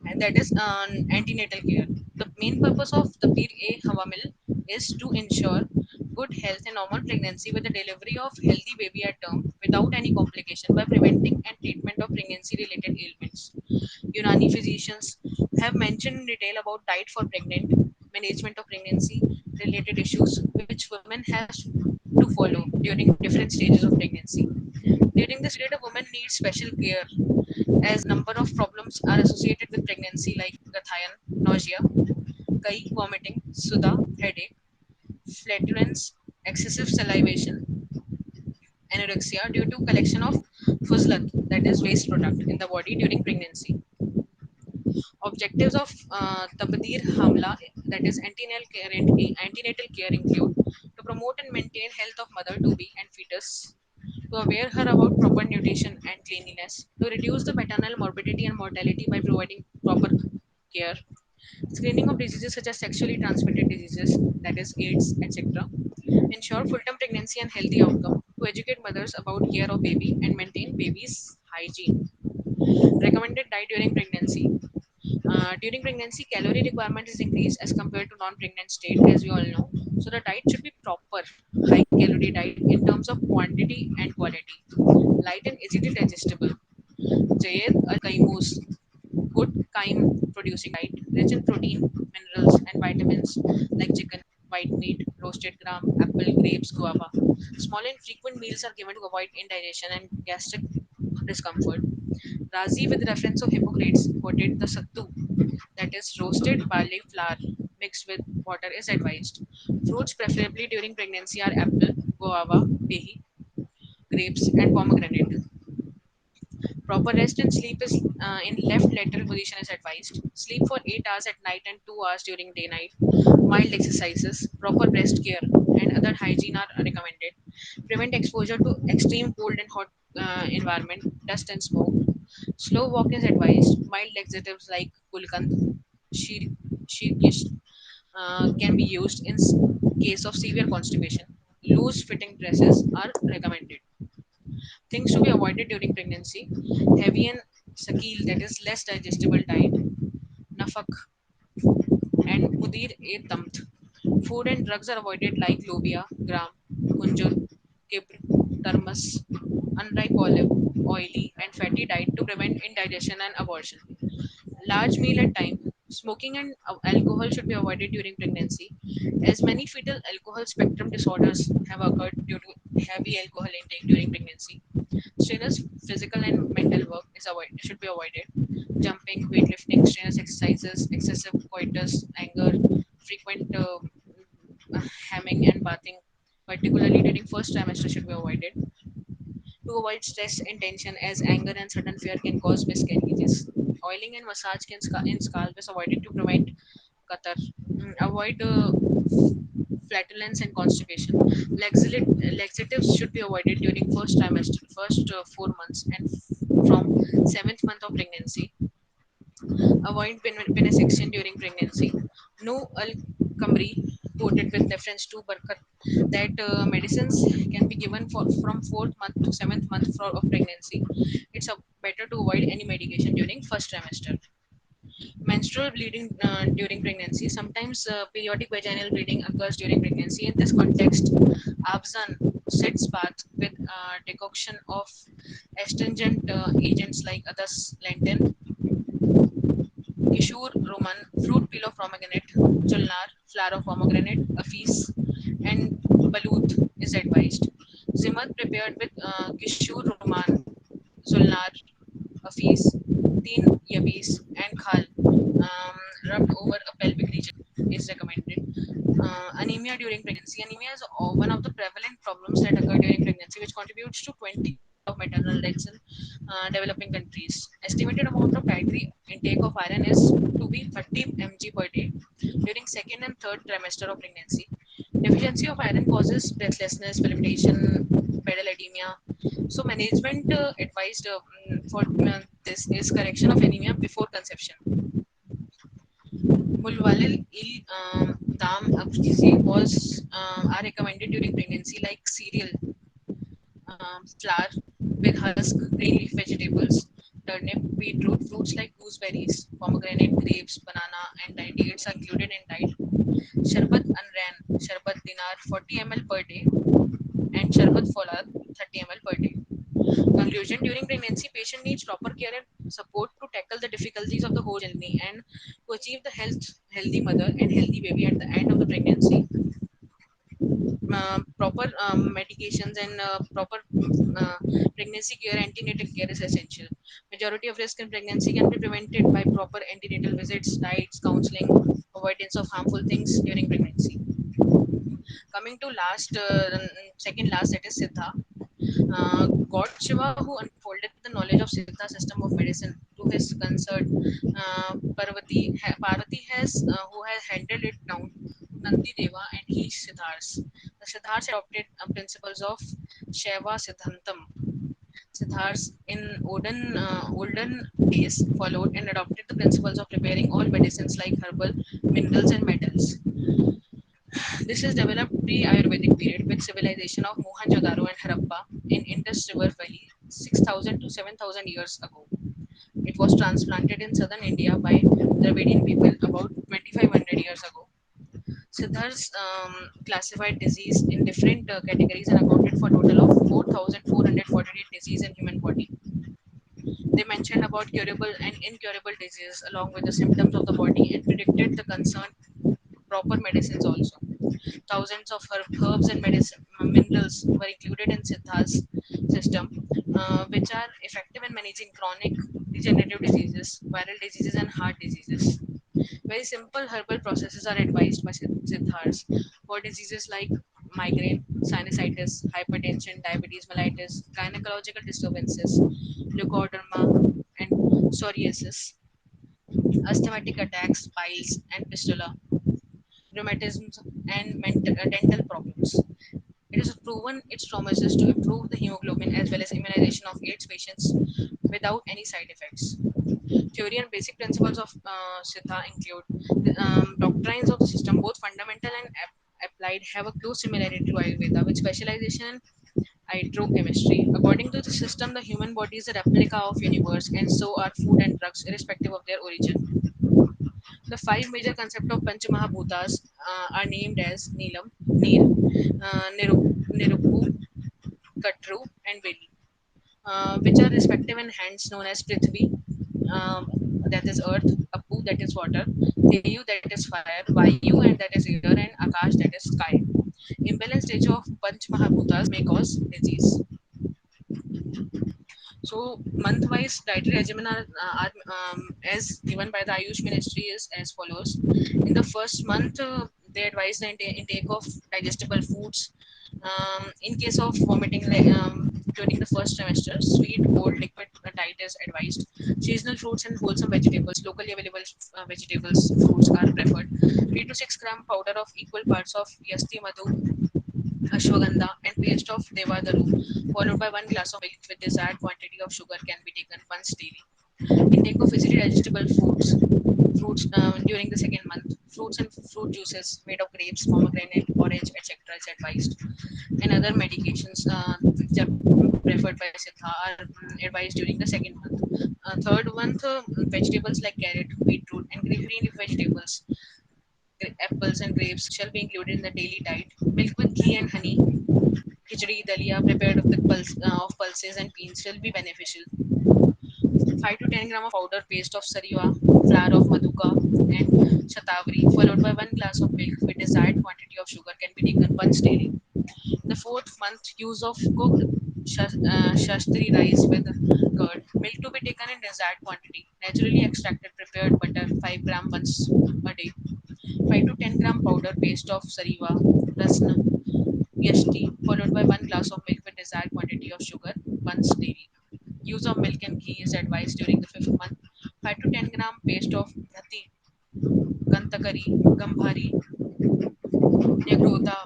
and that is antenatal care. The main purpose of the Pir-e-Hawamil is to ensure good health and normal pregnancy with the delivery of healthy baby at term without any complication by preventing and treatment of pregnancy related ailments. Unani physicians have mentioned in detail about diet for pregnant, management of pregnancy related issues which women have to follow during different stages of pregnancy. During this period, a woman needs special care as number of problems are associated with pregnancy like gathayan, nausea, kai, vomiting, sudha, headache, flatulence, excessive salivation, anorexia due to collection of fuzlat, that is waste product in the body during pregnancy. Objectives of Tabdir Hamla, that is antenatal care, include to promote and maintain health of mother to be and fetus, to aware her about proper nutrition and cleanliness, to reduce the maternal morbidity and mortality by providing proper care, screening of diseases such as sexually transmitted diseases, that is AIDS, etc., ensure full-term pregnancy and healthy outcome, to educate mothers about care of baby and maintain baby's hygiene. Recommended diet during pregnancy. During pregnancy, calorie requirement is increased as compared to non-pregnant state, as we all know. So the diet should be proper, high calorie diet in terms of quantity and quality, light and easily digestible. Jayed al Kaimus, good chyme producing diet, rich in protein, minerals, and vitamins like chicken, white meat, roasted gram, apple, grapes, guava. Small and frequent meals are given to avoid indigestion and gastric discomfort. Razi, with reference of Hippocrates, quoted the sattu, that is roasted barley flour mixed with water, is advised. Fruits preferably during pregnancy are apple, guava, pehi, grapes, and pomegranate. Proper rest and sleep is in left lateral position is advised. Sleep for 8 hours at night and 2 hours during day night. Mild exercises, proper breast care, and other hygiene are recommended. Prevent exposure to extreme cold and hot environment, dust and smoke. Slow walk is advised. Mild laxatives like gulkand, shir, shirkish can be used in case of severe constipation. Loose fitting dresses are recommended. Things to be avoided during pregnancy: heavy and sakil, that is less digestible diet, nafak, and mudir e tamt. Food and drugs are avoided like lobia, gram, kunjur, kibr, tarmas, unripe olive, oily and fatty diet to prevent indigestion and abortion. Large meal at time. Smoking and alcohol should be avoided during pregnancy, as many fetal alcohol spectrum disorders have occurred due to heavy alcohol intake during pregnancy. Strenuous physical and mental work should be avoided. Jumping, weightlifting, strenuous exercises, excessive coitus, anger, frequent hamming and bathing, particularly during first trimester, should be avoided. To avoid stress and tension, as anger and sudden fear can cause miscarriages. Oiling and massage in scalp is avoided to prevent Qatar. Avoid flatulence and constipation. Laxatives should be avoided during first trimester, first 4 months, and from seventh month of pregnancy. Avoid penesection during pregnancy. No al-Kamri quoted with reference to Barkat that medicines can be given from fourth month to seventh month of pregnancy. It's better to avoid any medication during first trimester. Menstrual bleeding during pregnancy. Sometimes periodic vaginal bleeding occurs during pregnancy. In this context, Abzan sits bath with decoction of astringent agents like Adas lentin, Kishore Roman, fruit peel of pomegranate, Julnar, flower of pomegranate, Afis, and Balut is advised. Zimmat prepared with Kishore Roman, Zulnar, Afis, Teen Yabis, and Khal, rubbed over a pelvic region is recommended. Anemia during pregnancy. Anemia is one of the prevalent problems that occur during pregnancy, which contributes to 20% of maternal deaths in developing countries. Estimated amount of dietary intake of iron is to be 30 mg per day during second and third trimester of pregnancy. Deficiency of iron causes breathlessness, palpitation, pedal edema. So management advised for this is correction of anemia before conception. Mulvalil il dam abscisi was are recommended during pregnancy, like cereal, flour with husk, green leaf vegetables, turnip, beetroot, fruits like gooseberries, pomegranate, grapes, banana, and dates are included in diet. Sharbat Anran, Sharbat Dinar 40 ml per day, and Sharbat Folad 30 ml per day. Conclusion. During pregnancy, patient needs proper care and support to tackle the difficulties of the whole journey and to achieve the healthy mother and healthy baby at the end of the pregnancy. Proper medications and proper uh, pregnancy care, antenatal care is essential. Majority of risk in pregnancy can be prevented by proper antenatal visits, diets, counseling, avoidance of harmful things during pregnancy. Coming to second last, that is Siddha. God Shiva, who unfolded the knowledge of Siddha system of medicine to his consort Parvati who has handed it down to Nandi Deva and he Siddhars. The Siddhars adopted principles of Shaiva Siddhantam. Siddhars in olden days followed and adopted the principles of preparing all medicines like herbal, minerals, and metals. This is developed pre-Ayurvedic period with civilization of Mohenjo-daro and Harappa in Indus River Valley 6,000 to 7,000 years ago. It was transplanted in southern India by Dravidian people about 2,500 years ago. Siddhars classified disease in different categories and accounted for a total of 4,448 diseases in human body. They mentioned about curable and incurable diseases along with the symptoms of the body and predicted the concerned proper medicines also. Thousands of herbs and minerals were included in Siddha's system, which are effective in managing chronic degenerative diseases, viral diseases, and heart diseases. Very simple herbal processes are advised by Siddhars for diseases like migraine, sinusitis, hypertension, diabetes mellitus, gynecological disturbances, leukoderma, and psoriasis, asthmatic attacks, piles, and fistula, rheumatisms, and dental problems. It has proven its promises to improve the hemoglobin as well as immunization of AIDS patients without any side effects. Theory and basic principles of Siddha include the doctrines of the system, both fundamental and applied, have a close similarity to Ayurveda, with specialization in hydrochemistry. According to the system, the human body is a replica of universe, and so are food and drugs, irrespective of their origin. The five major concepts of Panch Mahabhutas are named as Neelam, Neel, Niruppu, Katru, and Veli, which are respective in hands known as Prithvi, um, that is earth, Apu, that is water, Deyu, that is fire, Vayu, and that is air, and Akash, that is sky. Imbalanced stage of Panch Mahabhutas may cause disease. So month-wise dietary regimen are as given by the Ayush Ministry is as follows. In the first month, they advise the intake of digestible foods. In case of vomiting during the first trimester, sweet, cold, liquid diet is advised. Seasonal fruits and wholesome vegetables, locally available vegetables, fruits are preferred. 3 to 6 gram powder of equal parts of Yasti Madhu, ashwagandha, and paste of devadaru, followed by 1 glass of milk with desired quantity of sugar can be taken once daily. Intake of easily digestible fruits during the second month. Fruits and fruit juices made of grapes, pomegranate, orange, etc. is advised. And other medications which are preferred by Siddha are advised during the second month. Third month, vegetables like carrot, beetroot, and green leaf vegetables, apples and grapes shall be included in the daily diet. Milk with ghee and honey, khichdi, dalia prepared of of pulses and beans will be beneficial. 5 to 10 gram of powder paste of sariva, flour of maduka, and shatavari, followed by 1 glass of milk with desired quantity of sugar can be taken once daily. The fourth month, use of cooked shastri rice with curd. Milk to be taken in desired quantity. Naturally extracted prepared butter 5 gram once a day. 5 to 10 gram powder paste of sariva, rasna, yashti, followed by 1 glass of milk with desired quantity of sugar once daily. Use of milk and ghee is advised during the fifth month. 5 to 10 gram paste of dhati, kantakari, gambhari, yagrota,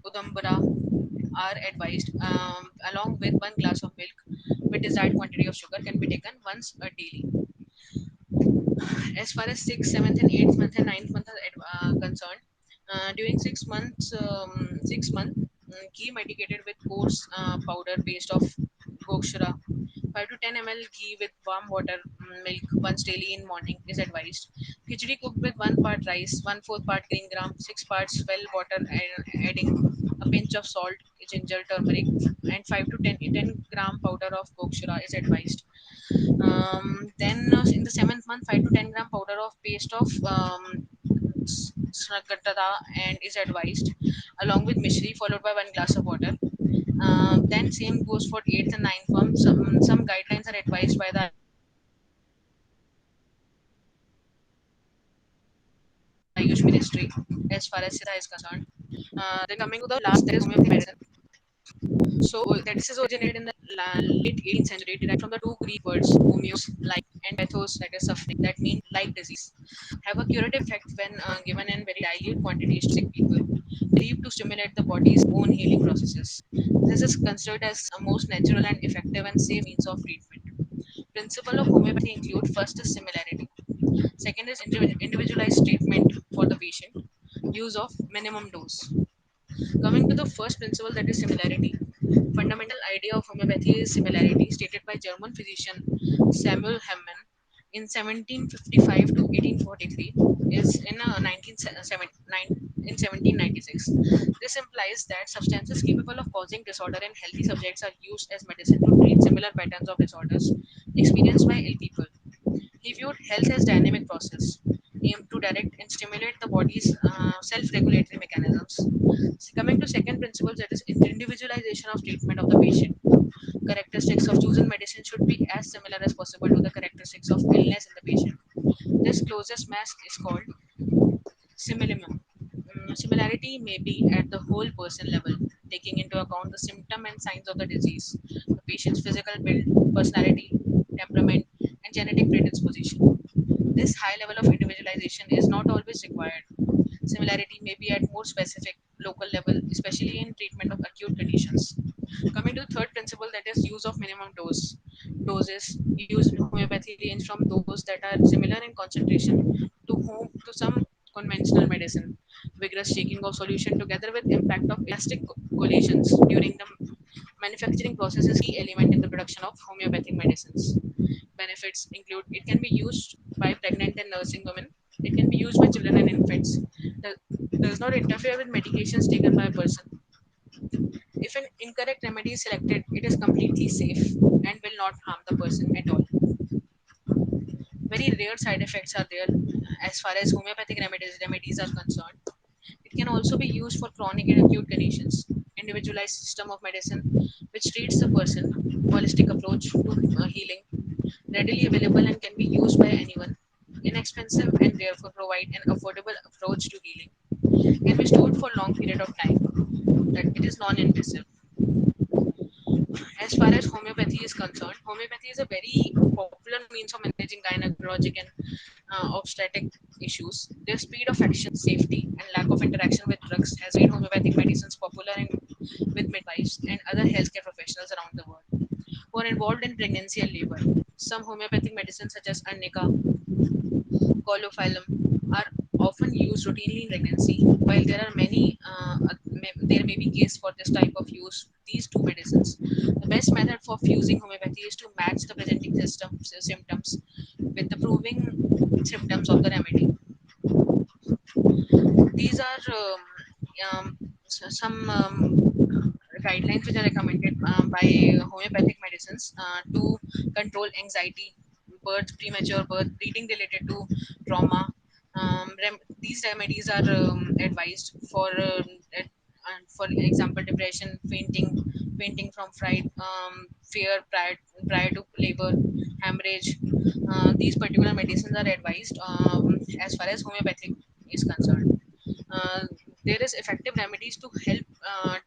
udambara are advised along with 1 glass of milk with desired quantity of sugar can be taken once a daily. As far as 6th, 7th, and 8th month and 9th month are concerned, during 6 month, ghee medicated with coarse powder paste of gokshara, 5 to 10 ml ghee with warm water, milk once daily in morning is advised. Khichdi cooked with 1 part rice, 1/4 part green gram, 6 parts well water, and adding a pinch of salt, ginger, turmeric, and 5 to 10 gram powder of gokshara is advised. Then in the seventh month, 5 to 10 gram powder of paste of snagatada and is advised, along with mishri, followed by 1 glass of water. Then same goes for eighth and ninth month. Some guidelines are advised by the Ayush Ministry as far as Siddha is concerned. Then coming to the last, there is homeopathic medicine. So that this is originated in the late 18th century, derived from the two Greek words homeos, like, and pathos, that is suffering, that means like disease, have a curative effect when given in very dilute quantities to sick people, believed to stimulate the body's own healing processes. This is considered as a most natural and effective and safe means of treatment. Principle of homeopathy include: first is similarity, second is individualized treatment for the patient, use of minimum dose. Coming to the first principle, that is similarity. Fundamental idea of homeopathy is similarity, stated by German physician Samuel Hahnemann in 1755 to 1843, is in 1796. This implies that substances capable of causing disorder in healthy subjects are used as medicine to treat similar patterns of disorders experienced by ill people. He viewed health as dynamic process, aimed to direct and stimulate the body's self-regulatory mechanisms. Coming to second principle, that is individualization of treatment of the patient. Characteristics of chosen medicine should be as similar as possible to the characteristics of illness in the patient. This closest match is called similimum. Similarity may be at the whole person level, taking into account the symptom and signs of the disease, the patient's physical build, personality, temperament, and genetic predisposition. This high level of individualization is not always required. Similarity may be at more specific local level, especially in treatment of acute conditions. Coming to the third principle, that is use of minimum dose. Doses used in homeopathy range from those that are similar in concentration to some conventional medicine. Vigorous shaking of solution together with impact of elastic collations during the manufacturing process is key element in the production of homeopathic medicines. Benefits include: it can be used by pregnant and nursing women. It can be used by children and infants. Does not interfere with medications taken by a person. If an incorrect remedy is selected, it is completely safe and will not harm the person at all. Very rare side effects are there as far as homeopathic remedies are concerned. It can also be used for chronic and acute conditions. Individualized system of medicine which treats the person. Holistic approach to healing. Readily available and can be used by anyone. Inexpensive and therefore provide an affordable approach to healing. Can be stored for long period of time. That it is non-invasive. As far as homeopathy is concerned, homeopathy is a very popular means of managing gynecologic and obstetric issues. Their speed of action, safety, and lack of interaction with drugs has made homeopathic medicines popular with midwives and other healthcare professionals around the world who are involved in pregnancy and labor. Some homeopathic medicines, such as arnica, Colophyllum, are often used routinely in pregnancy. While there are there may be case for this type of use. These two medicines, the best method for fusing homeopathy is to match the presenting symptoms with the proving symptoms of the remedy. These are some guidelines which are recommended by homeopathic medicines to control anxiety, premature birth, bleeding related to trauma. These remedies are advised for example, depression, fainting from fright, fear prior to labor, hemorrhage. These particular medicines are advised as far as homeopathic is concerned. Uh, there is effective remedies to help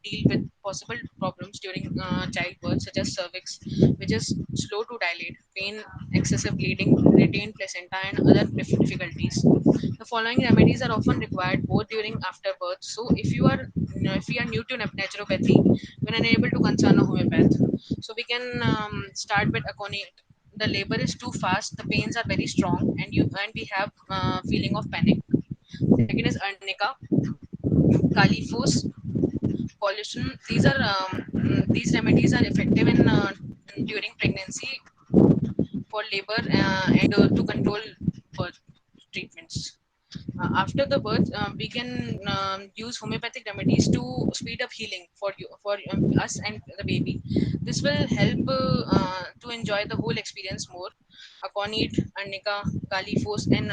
deal with possible problems during childbirth, such as cervix, which is slow to dilate, pain, excessive bleeding, retained placenta, and other difficulties. The following remedies are often required both during and after birth. So, if we are new to naturopathy, we're unable to consult a homeopath. So, we can start with aconite. The labor is too fast, the pains are very strong, and we have feeling of panic. Second is arnica, califos, pollution. These remedies are effective in during pregnancy, for labor, and to control birth treatments. After the birth, we can use homeopathic remedies to speed up healing for us and the baby. This will help to enjoy the whole experience more. Aconite, arnica, califos, and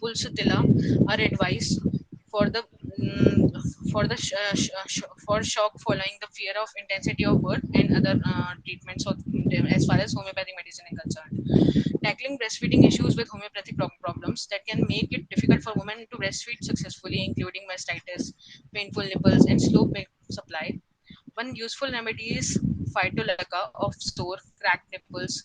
pulsatilla are advised for the for shock following the fear of intensity of birth and other treatments of, as far as homeopathic medicine is concerned. Tackling breastfeeding issues with homeopathic problems that can make it difficult for women to breastfeed successfully, including mastitis, painful nipples, and slow milk supply. One useful remedy is phytolacca of sore, cracked nipples,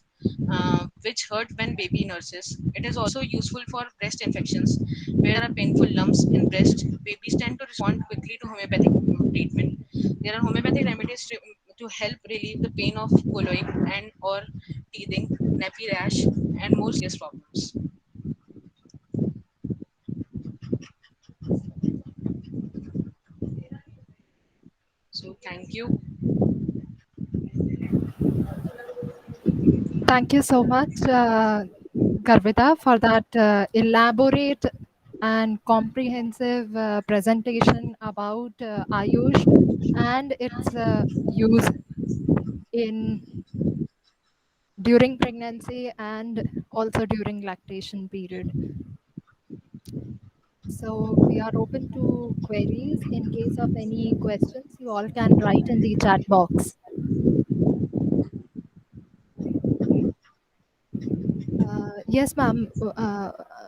which hurt when baby nurses. It is also useful for breast infections where there are painful lumps in breast. Babies tend to respond quickly to homeopathic treatment. There are homeopathic remedies to help relieve the pain of colic and or teething, nappy rash, and more serious problems. So thank you. Thank you so much, Garvita, for that elaborate and comprehensive presentation about Ayush and its use in during pregnancy and also during lactation period. So we are open to queries. In case of any questions, you all can write in the chat box. Yes, ma'am.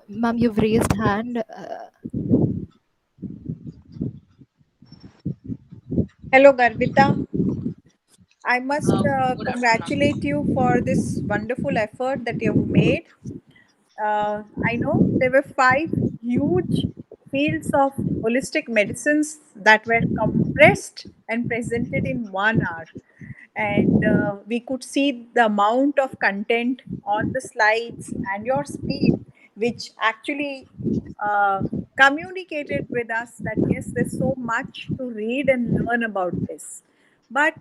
Ma'am, you've raised hand. Hello, Garvita. I must Good afternoon. congratulate you for this wonderful effort that you've made. I know there were five huge fields of holistic medicines that were compressed and presented in 1 hour. And we could see the amount of content on the slides and your speed, which actually uh, communicated with us that yes, there's so much to read and learn about this. But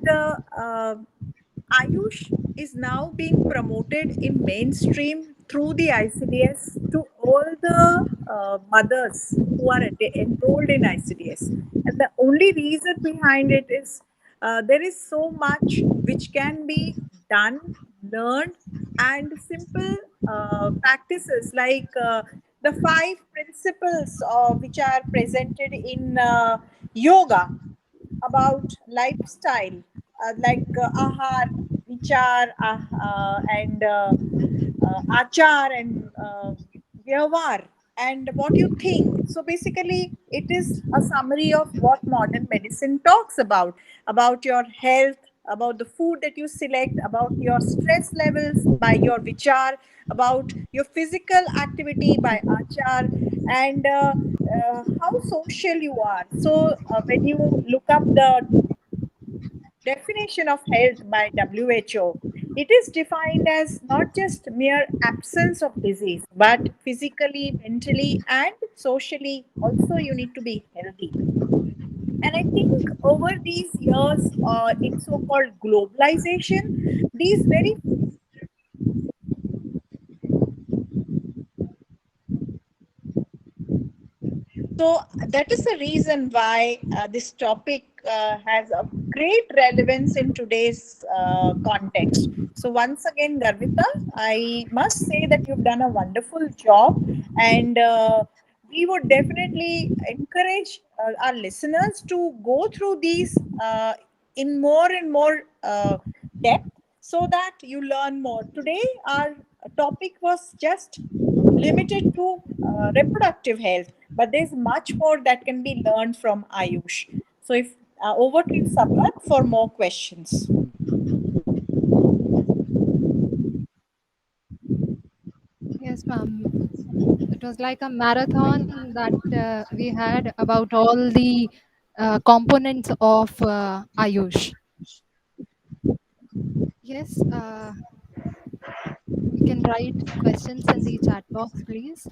Ayush is now being promoted in mainstream through the ICDS to all the mothers who are enrolled in ICDS. And the only reason behind it is there is so much which can be done, learned, and simple practices like the five principles which are presented in yoga about lifestyle, like ahar, vichar, and achar, and vyavhar, and what you think. So basically, it is a summary of what modern medicine talks about your health, about the food that you select, about your stress levels by your vichar, about your physical activity by achar, and how social you are. So when you look up the definition of health by WHO, it is defined as not just mere absence of disease, but physically, mentally, and socially also you need to be healthy. And I think over these years, in so called globalization, these very so that is the reason why this topic has a great relevance in today's context. So once again, Garvita, I must say that you've done a wonderful job, and we would definitely encourage our listeners to go through these in more and more depth so that you learn more. Today, our topic was just limited to reproductive health, but there's much more that can be learned from Ayush. So, if over to you, Sabat, for more questions. Yes, ma'am. It was like a marathon that we had about all the components of Ayush. Yes, you can write questions in the chat box, please.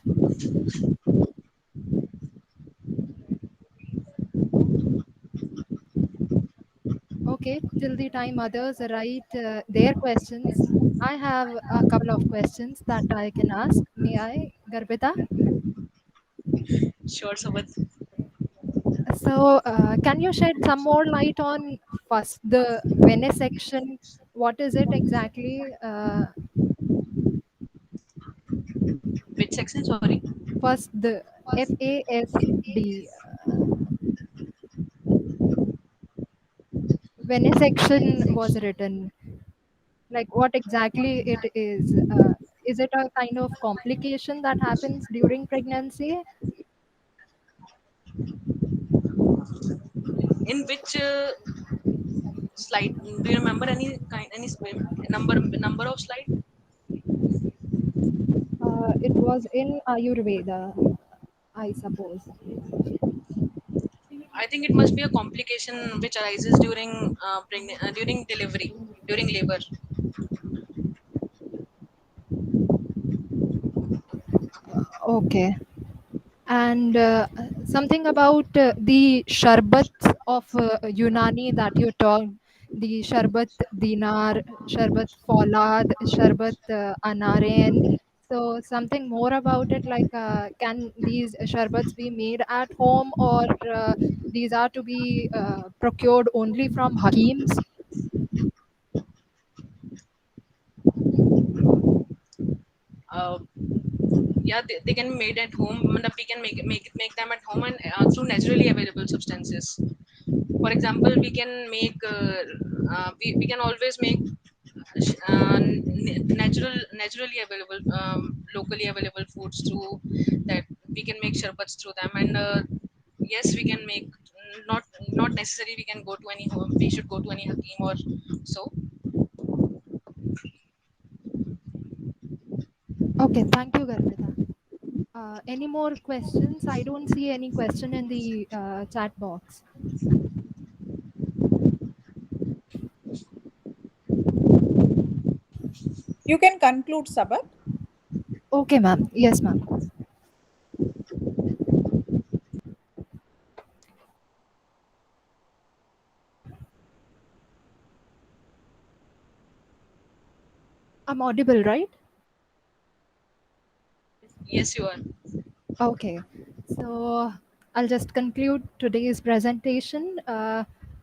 Okay, till the time others write their questions, I have a couple of questions that I can ask. May I, Garbita? Sure, Sabat. So, can you shed some more light on first the venesection? What is it exactly? Which section? Sorry. First, the FASD venesection was written. Like, what exactly it is? Is it a kind of complication that happens during pregnancy? In which slide? Do you remember number of slide? It was in Ayurveda, I suppose. I think it must be a complication which arises during during delivery, during labor. Okay. And something about the sharbats of Unani that you talked, the sharbat dinar, sharbat folad, sharbat anaren. So something more about it, like can these sharbats be made at home, or these are to be procured only from hakims? Uh, yeah, they can be made at home. We can make them at home and through naturally available substances. For example, we can make we can always make naturally available locally available foods through that. We can make sherbets through them, and yes, we can make not necessary we can go to any home, we should go to any hakim or so. Okay, thank you, Garvita. Any more questions? I don't see any question in the chat box. You can conclude, Sabat. Okay, ma'am. Yes, ma'am. I'm audible, right? Yes, you are. Okay, so I'll just conclude today's presentation,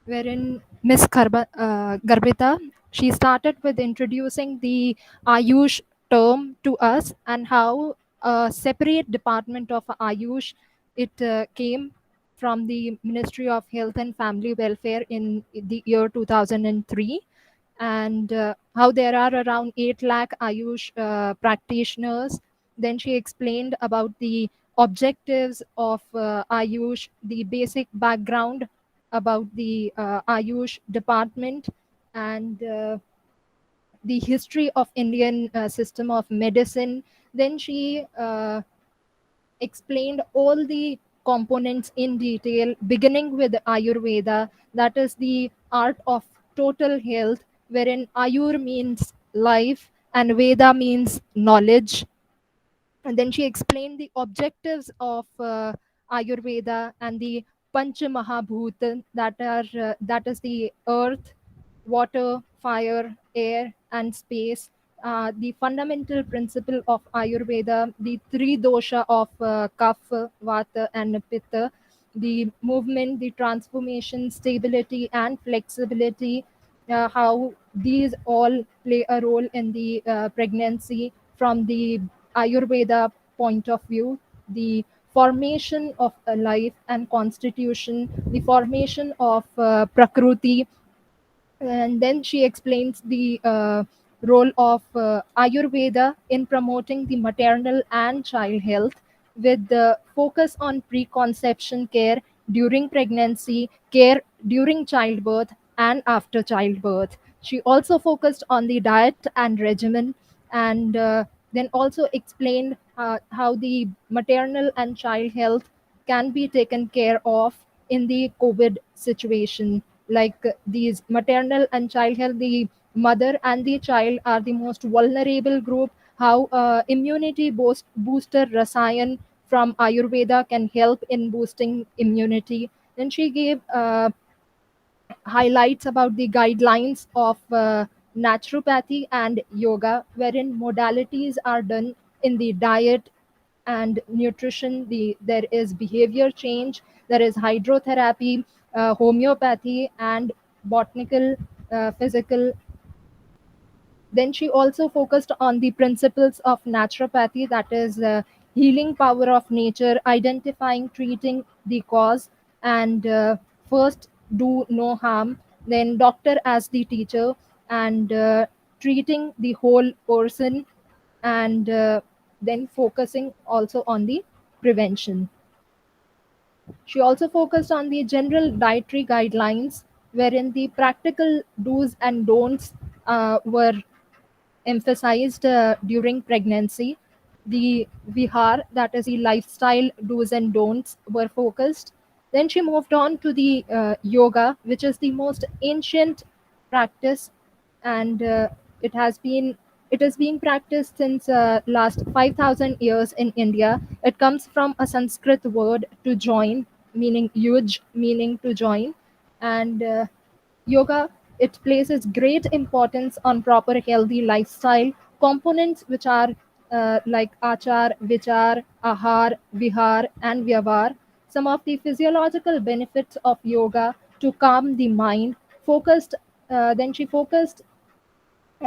wherein Miss Garbita, she started with introducing the Ayush term to us and how a separate department of Ayush it came from the Ministry of Health and Family Welfare in the year 2003, and how there are around 8 lakh Ayush practitioners. Then she explained about the objectives of Ayush, the basic background about the Ayush department, and the history of Indian system of medicine. Then she explained all the components in detail, beginning with Ayurveda, that is the art of total health, wherein Ayur means life and Veda means knowledge. And then she explained the objectives of Ayurveda and the Pancha Mahabhuta, that is the earth, water, fire, air, and space. The fundamental principle of Ayurveda, the three dosha of Kapha, Vata, and Pitta, the movement, the transformation, stability, and flexibility, how these all play a role in the pregnancy from the Ayurveda point of view, the formation of a life and constitution, the formation of Prakruti, and then she explains the role of Ayurveda in promoting the maternal and child health with the focus on preconception care during pregnancy, care during childbirth, and after childbirth. She also focused on the diet and regimen, and then also explained how the maternal and child health can be taken care of in the COVID situation. Like these maternal and child health, the mother and the child are the most vulnerable group. How booster Rasayan from Ayurveda can help in boosting immunity. Then she gave highlights about the guidelines of naturopathy and yoga, wherein modalities are done in the diet and nutrition. There is behavior change, there is hydrotherapy, homeopathy, and botanical, physical. Then she also focused on the principles of naturopathy, that is, healing power of nature, identifying, treating the cause, and first do no harm, then doctor as the teacher, and treating the whole person, and then focusing also on the prevention. She also focused on the general dietary guidelines, wherein the practical do's and don'ts were emphasized during pregnancy. The vihar, that is the lifestyle do's and don'ts, were focused. Then she moved on to the yoga, which is the most ancient practice, and it is being practiced since last 5,000 years in India. It comes from a Sanskrit word to join, meaning yuj, meaning to join, and yoga, it places great importance on proper healthy lifestyle components, which are like achar, vichar, ahar, vihar, and vyavar. Some of the physiological benefits of yoga to calm the mind. Then she focused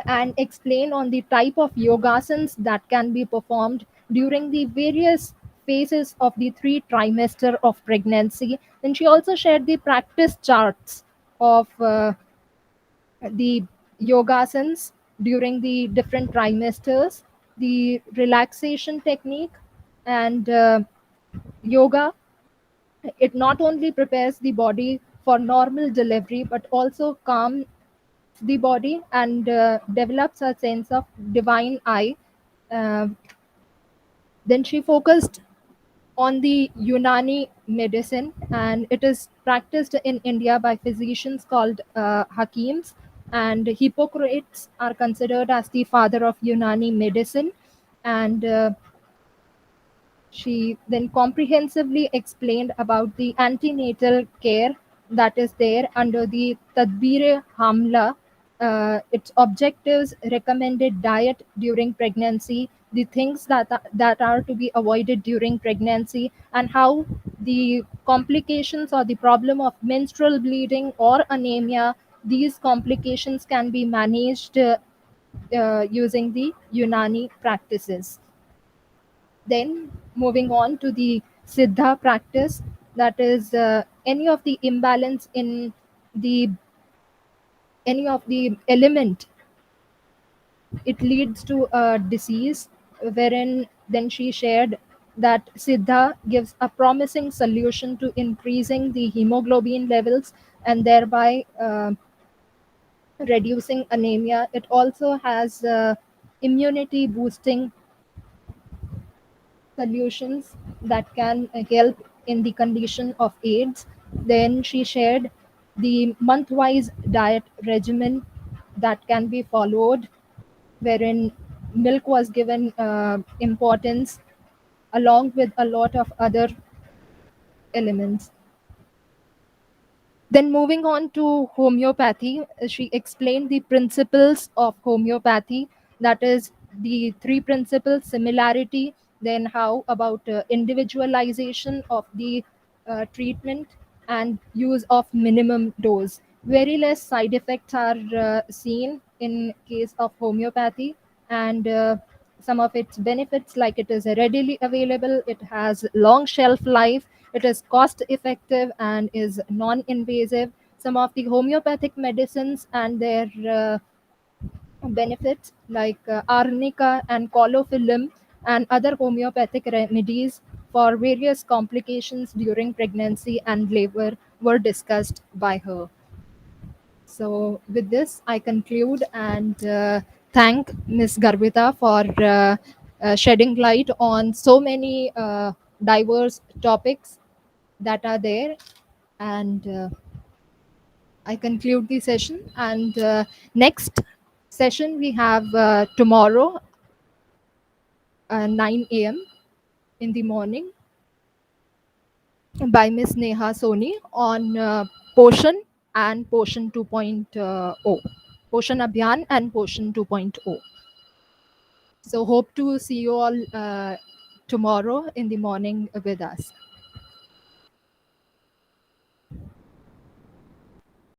and explained on the type of yogasans that can be performed during the various phases of the 3 trimester of pregnancy. Then she also shared the practice charts of the yogasans during the different trimesters, the relaxation technique, and yoga. It not only prepares the body for normal delivery but also calms the body and develops a sense of divine eye. Uh, then she focused on the Unani medicine, and it is practiced in India by physicians called Hakims. And Hippocrates are considered as the father of Unani medicine. And she then comprehensively explained about the antenatal care that is there under the Tadbir Hamla, its objectives, recommended diet during pregnancy, the things that are to be avoided during pregnancy, and how the complications or the problem of menstrual bleeding or anemia, these complications can be managed using the Unani practices. Then moving on to the Siddha practice, that is any of the imbalance in the any of the element, it leads to a disease, wherein then she shared that Siddha gives a promising solution to increasing the hemoglobin levels and thereby reducing anemia. It also has immunity boosting solutions that can help in the condition of AIDS. Then she shared the month-wise diet regimen that can be followed, wherein milk was given importance along with a lot of other elements. Then moving on to homeopathy, she explained the principles of homeopathy, that is the three principles: similarity, then how about individualization of the treatment, and use of minimum dose. Very less side effects are seen in case of homeopathy, and some of its benefits, like it is readily available, it has long shelf life, it is cost effective and is non invasive. Some of the homeopathic medicines and their benefits, like arnica and colophyllum and other homeopathic remedies for various complications during pregnancy and labor, were discussed by her. So, with this, I conclude and thank Ms. Garvita for shedding light on so many diverse topics that are there. And I conclude the session. And next session we have tomorrow, 9 a.m. in the morning, by Miss Neha Soni on Poshan and Poshan 2.0. Poshan Abhiyan and Poshan 2.0. So hope to see you all tomorrow in the morning with us.